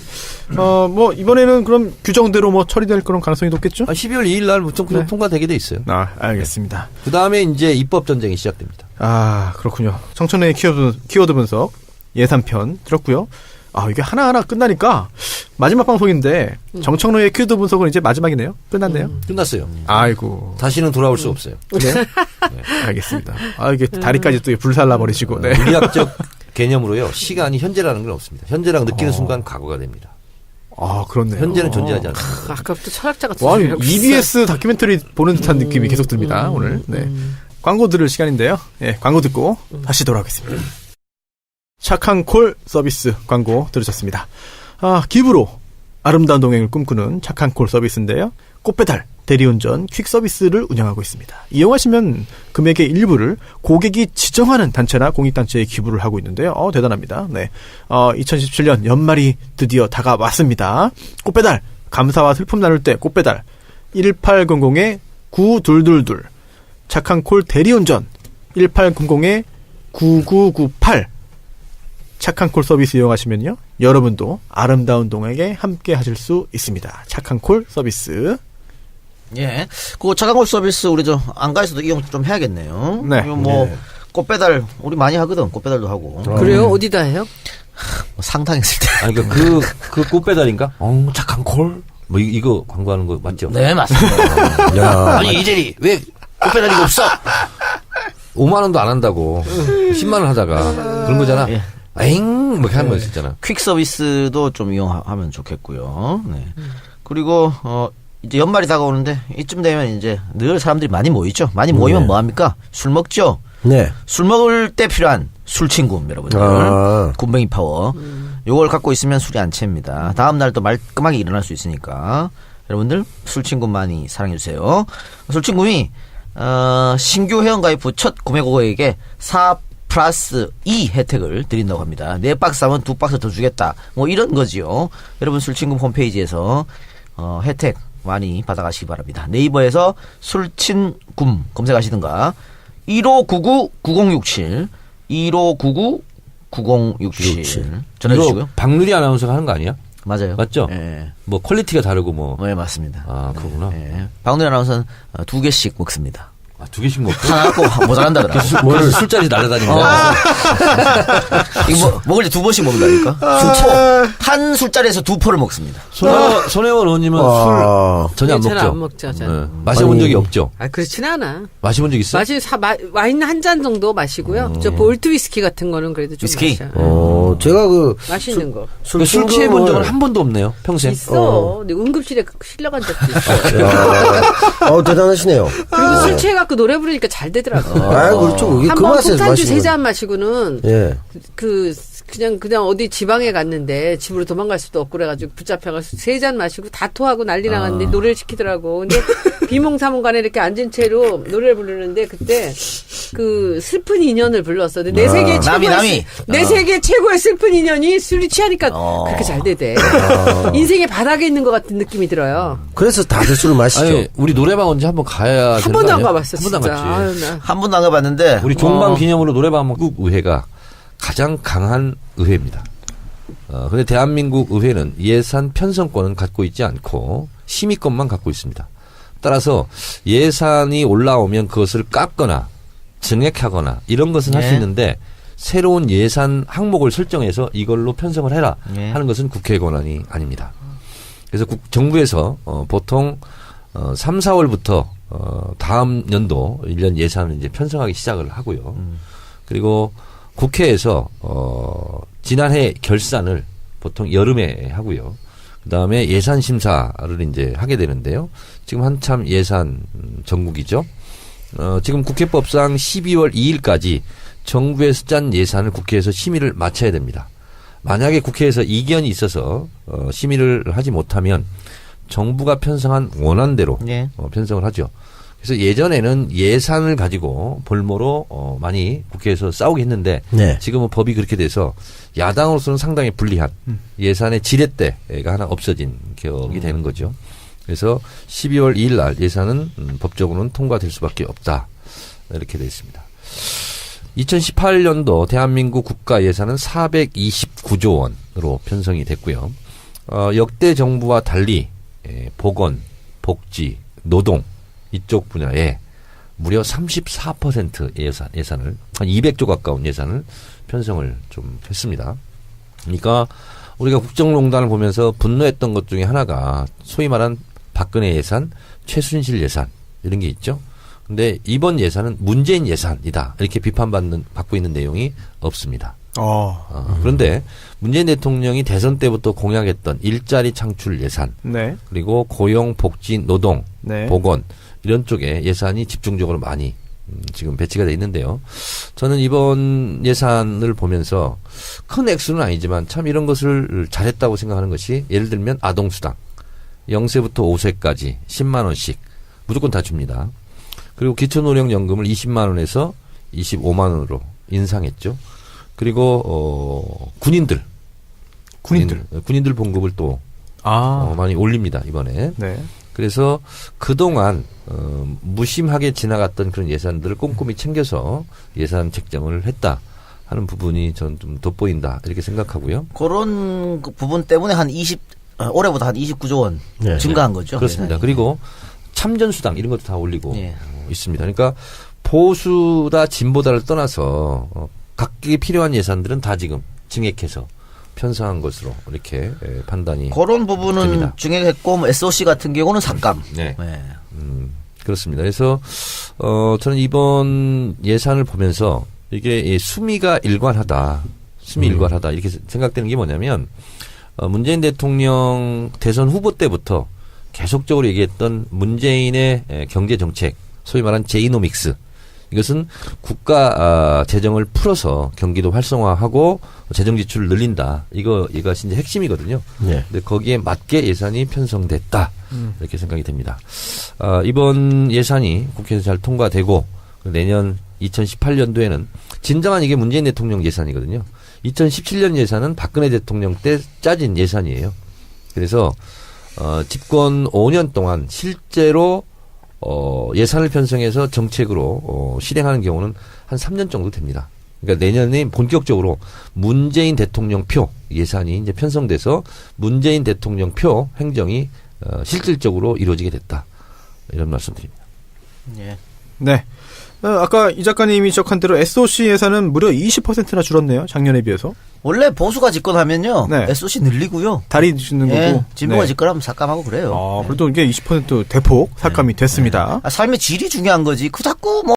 뭐 이번에는 그럼 규정대로 뭐 처리될 그런 가능성이 높겠죠? 12월 2일 날 무슨 네. 통과되게 돼 있어요. 알겠습니다. 그 다음에 이제 입법 전쟁이 시작됩니다. 그렇군요. 청천의 키워드 분석 예산편 들었고요. 이게 하나하나 끝나니까 마지막 방송인데 정청로의 키워드 분석은 이제 마지막이네요. 끝났네요. 끝났어요. 아이고. 다시는 돌아올 수 없어요. 네. 알겠습니다. 이게 다리까지 또 불살라 버리시고. 네. 물리학적 개념으로요. 시간이 현재라는 건 없습니다. 현재라고 느끼는 순간 과거가 됩니다. 그렇네요. 현재는 존재하지 않습니다. 아까부터 철학자가 와, 들어가고 있어. EBS 다큐멘터리 보는 듯한 느낌이 계속 듭니다. 오늘. 네. 광고 들을 시간인데요. 예, 광고 듣고 다시 돌아오겠습니다. 착한 콜 서비스 광고 들으셨습니다. 기부로 아름다운 동행을 꿈꾸는 착한 콜 서비스인데요. 꽃배달, 대리운전, 퀵 서비스를 운영하고 있습니다. 이용하시면 금액의 일부를 고객이 지정하는 단체나 공익단체에 기부를 하고 있는데요. 대단합니다. 네. 2017년 연말이 드디어 다가왔습니다. 꽃배달, 감사와 슬픔 나눌 때 꽃배달, 1800-9222, 착한 콜 대리운전, 1800-9998, 착한 콜 서비스 이용하시면요. 여러분도 아름다운 동행에 함께 하실 수 있습니다. 착한 콜 서비스. 예. 그 착한콜 서비스 우리 안가에서도 이용 좀 해야겠네요. 네. 그리고 뭐 꽃배달 우리 많이 하거든. 꽃배달도 하고. 그래요? 어디다 해요? 뭐 상탕했을 때. 아니, 그 꽃배달인가? 착한 콜? 뭐, 이거 광고하는 거 맞죠? 네, 맞습니다. 야. 아니, 이재리, 왜 꽃배달이가 없어? 5만원도 안 한다고. 10만원 하다가. 그런 거잖아. 예. 에잉! 뭐 이렇게 하는 거 있었잖아. 퀵 서비스도 좀 이용하면 좋겠고요. 네. 그리고, 이제 연말이 다가오는데, 이쯤 되면 이제 늘 사람들이 많이 모이죠. 많이 모이면 네. 뭐 합니까? 술 먹죠? 네. 술 먹을 때 필요한 술친구, 여러분들. 군뱅이 파워. 요걸 갖고 있으면 술이 안 채입니다. 다음날 또 말끔하게 일어날 수 있으니까. 여러분들, 술친구 많이 사랑해주세요. 술친구이, 신규 회원가입 후 첫 구매 고객에게 4+2 혜택을 드린다고 합니다. 4박스 하면 2박스 더 주겠다. 뭐 이런 거지요. 여러분 술친구 홈페이지에서 혜택 많이 받아가시기 바랍니다. 네이버에서 술친굼 검색하시든가 1599-9067 1599-9067 전해 주시고요. 이거 박누리 아나운서가 하는 거 아니야? 맞아요. 맞죠? 예. 뭐 퀄리티가 다르고 뭐. 네, 맞습니다. 그러구나. 예. 박누리 아나운서는 2개씩 먹습니다. 2개씩 먹고. 하나 갖고 모자란다 그래. 그래서 술자리 날아다니는 거야. 이거 먹을 때 2번씩 먹는다니까. 수포. 한 술자리에서 2포를 먹습니다. 손혜원 의원님은 술 전혀 안 잘 먹죠? 안 먹죠, 저는. 네. 마셔본 적이 없죠? 그렇진 않아. 마셔본 적 있어? 와인 한 잔 정도 마시고요. 저 볼트 위스키 같은 거는 그래도 좀 위스키? 마셔. 제가 맛있는 거. 술 취해본 적은 한 번도 없네요, 평생. 있어. 근데 응급실에 실려간 적도 있어. 대단하시네요. 그리고 술 취해갖고 노래 부르니까 잘 되더라고. 그렇죠. 그게 그 한번 맛에 폭탄주 마시는 3잔 마시고는 예. 그냥 어디 지방에 갔는데 집으로 도망갈 수도 없고 그래가지고 붙잡혀가지고 3잔 마시고 다 토하고 난리 나갔는데 노래를 시키더라고. 근데 비몽사몽간에 이렇게 앉은 채로 노래를 부르는데 그때 그 슬픈 인연을 불렀어. 근데 내 세계 최고의 내 세계 최고의 슬픈 인연이 술이 취하니까 그렇게 잘 되대. 인생의 바닥에 있는 것 같은 느낌이 들어요. 그래서 다들 술을 마시죠. 아니, 우리 노래방 언제 한번 가야 한 되는 번도 거 안 아니야? 가봤어. 한 번도 안 진짜. 갔지. 아유, 나. 한 번도 안 가봤는데. 우리 종방 기념으로 노래방 한번 국 의회가 가장 강한 의회입니다. 근데 대한민국 의회는 예산 편성권은 갖고 있지 않고 심의권만 갖고 있습니다. 따라서 예산이 올라오면 그것을 깎거나 증액하거나 이런 것은 할 수 예. 있는데 새로운 예산 항목을 설정해서 이걸로 편성을 해라 예. 하는 것은 국회의 권한이 아닙니다. 그래서 정부에서 보통 3, 4월부터 다음 연도 1년 예산을 이제 편성하기 시작을 하고요. 그리고 국회에서 지난해 결산을 보통 여름에 하고요. 그다음에 예산 심사를 이제 하게 되는데요. 지금 한참 예산 전국이죠. 지금 국회법상 12월 2일까지 정부에서 짠 예산을 국회에서 심의를 마쳐야 됩니다. 만약에 국회에서 이견이 있어서 심의를 하지 못하면 정부가 편성한 원안대로 네. 편성을 하죠. 그래서 예전에는 예산을 가지고 볼모로 많이 국회에서 싸우게 했는데 네. 지금은 법이 그렇게 돼서 야당으로서는 상당히 불리한 예산의 지렛대가 하나 없어진 격이 되는 거죠. 그래서 12월 2일 날 예산은 법적으로는 통과될 수밖에 없다. 이렇게 되어 있습니다. 2018년도 대한민국 국가 예산은 429조 원으로 편성이 됐고요. 역대 정부와 달리 보건, 복지, 노동 이쪽 분야에 무려 34% 예산을 한 200조 가까운 예산을 편성을 좀 했습니다. 그러니까 우리가 국정농단을 보면서 분노했던 것 중에 하나가 소위 말한 박근혜 예산, 최순실 예산 이런 게 있죠. 근데 이번 예산은 문재인 예산이다 이렇게 받고 있는 내용이 없습니다. 그런데 문재인 대통령이 대선 때부터 공약했던 일자리 창출 예산, 네. 그리고 고용, 복지, 노동, 네. 보건 이런 쪽에 예산이 집중적으로 많이 지금 배치가 돼 있는데요. 저는 이번 예산을 보면서 큰 액수는 아니지만 참 이런 것을 잘했다고 생각하는 것이 예를 들면 아동수당 0세부터 5세까지 10만 원씩 무조건 다 줍니다. 그리고 기초노령연금을 20만 원에서 25만 원으로 인상했죠. 그리고 군인들 봉급을 또 많이 올립니다 이번에. 네. 그래서 그동안 무심하게 지나갔던 그런 예산들을 꼼꼼히 챙겨서 예산 책정을 했다 하는 부분이 저는 좀 돋보인다 이렇게 생각하고요. 그런 그 부분 때문에 올해보다 한 29조 원 네. 증가한 거죠. 그렇습니다. 예산이. 그리고 참전수당 이런 것도 다 올리고 예. 있습니다. 그러니까 보수다 진보다를 떠나서 각기 필요한 예산들은 다 지금 증액해서 편성한 것으로 이렇게 판단이 그런 부분은 됩니다. 증액했고 뭐 SOC 같은 경우는 삭감. 네. 네. 그렇습니다. 그래서 저는 이번 예산을 보면서 이게 수미가 일관하다. 이렇게 생각되는 게 뭐냐면 문재인 대통령 대선 후보 때부터 계속적으로 얘기했던 문재인의 경제 정책, 소위 말한 제이노믹스. 이것은 국가 재정을 풀어서 경기도 활성화하고 재정 지출을 늘린다. 이것이 이제 핵심이거든요. 네. 근데 거기에 맞게 예산이 편성됐다. 이렇게 생각이 됩니다. 이번 예산이 국회에서 잘 통과되고 내년 2018년도에는 진정한 이게 문재인 대통령 예산이거든요. 2017년 예산은 박근혜 대통령 때 짜진 예산이에요. 그래서 집권 5년 동안 실제로 예산을 편성해서 정책으로 실행하는 경우는 한 3년 정도 됩니다. 그러니까 내년에 본격적으로 문재인 대통령 표 예산이 이제 편성돼서 문재인 대통령 표 행정이 실질적으로 이루어지게 됐다. 이런 말씀드립니다. 예. 네. 아까 이 작가님이 지적한 대로 SOC 예산은 무려 20%나 줄었네요. 작년에 비해서. 원래 보수가 집권하면요. 네. SOC 늘리고요. 다리 주는 예. 거고. 진보가 네. 집권하면 삭감하고 그래요. 그래도 이게 20% 대폭 삭감이 됐습니다. 삶의 질이 중요한 거지. 그 자꾸 뭐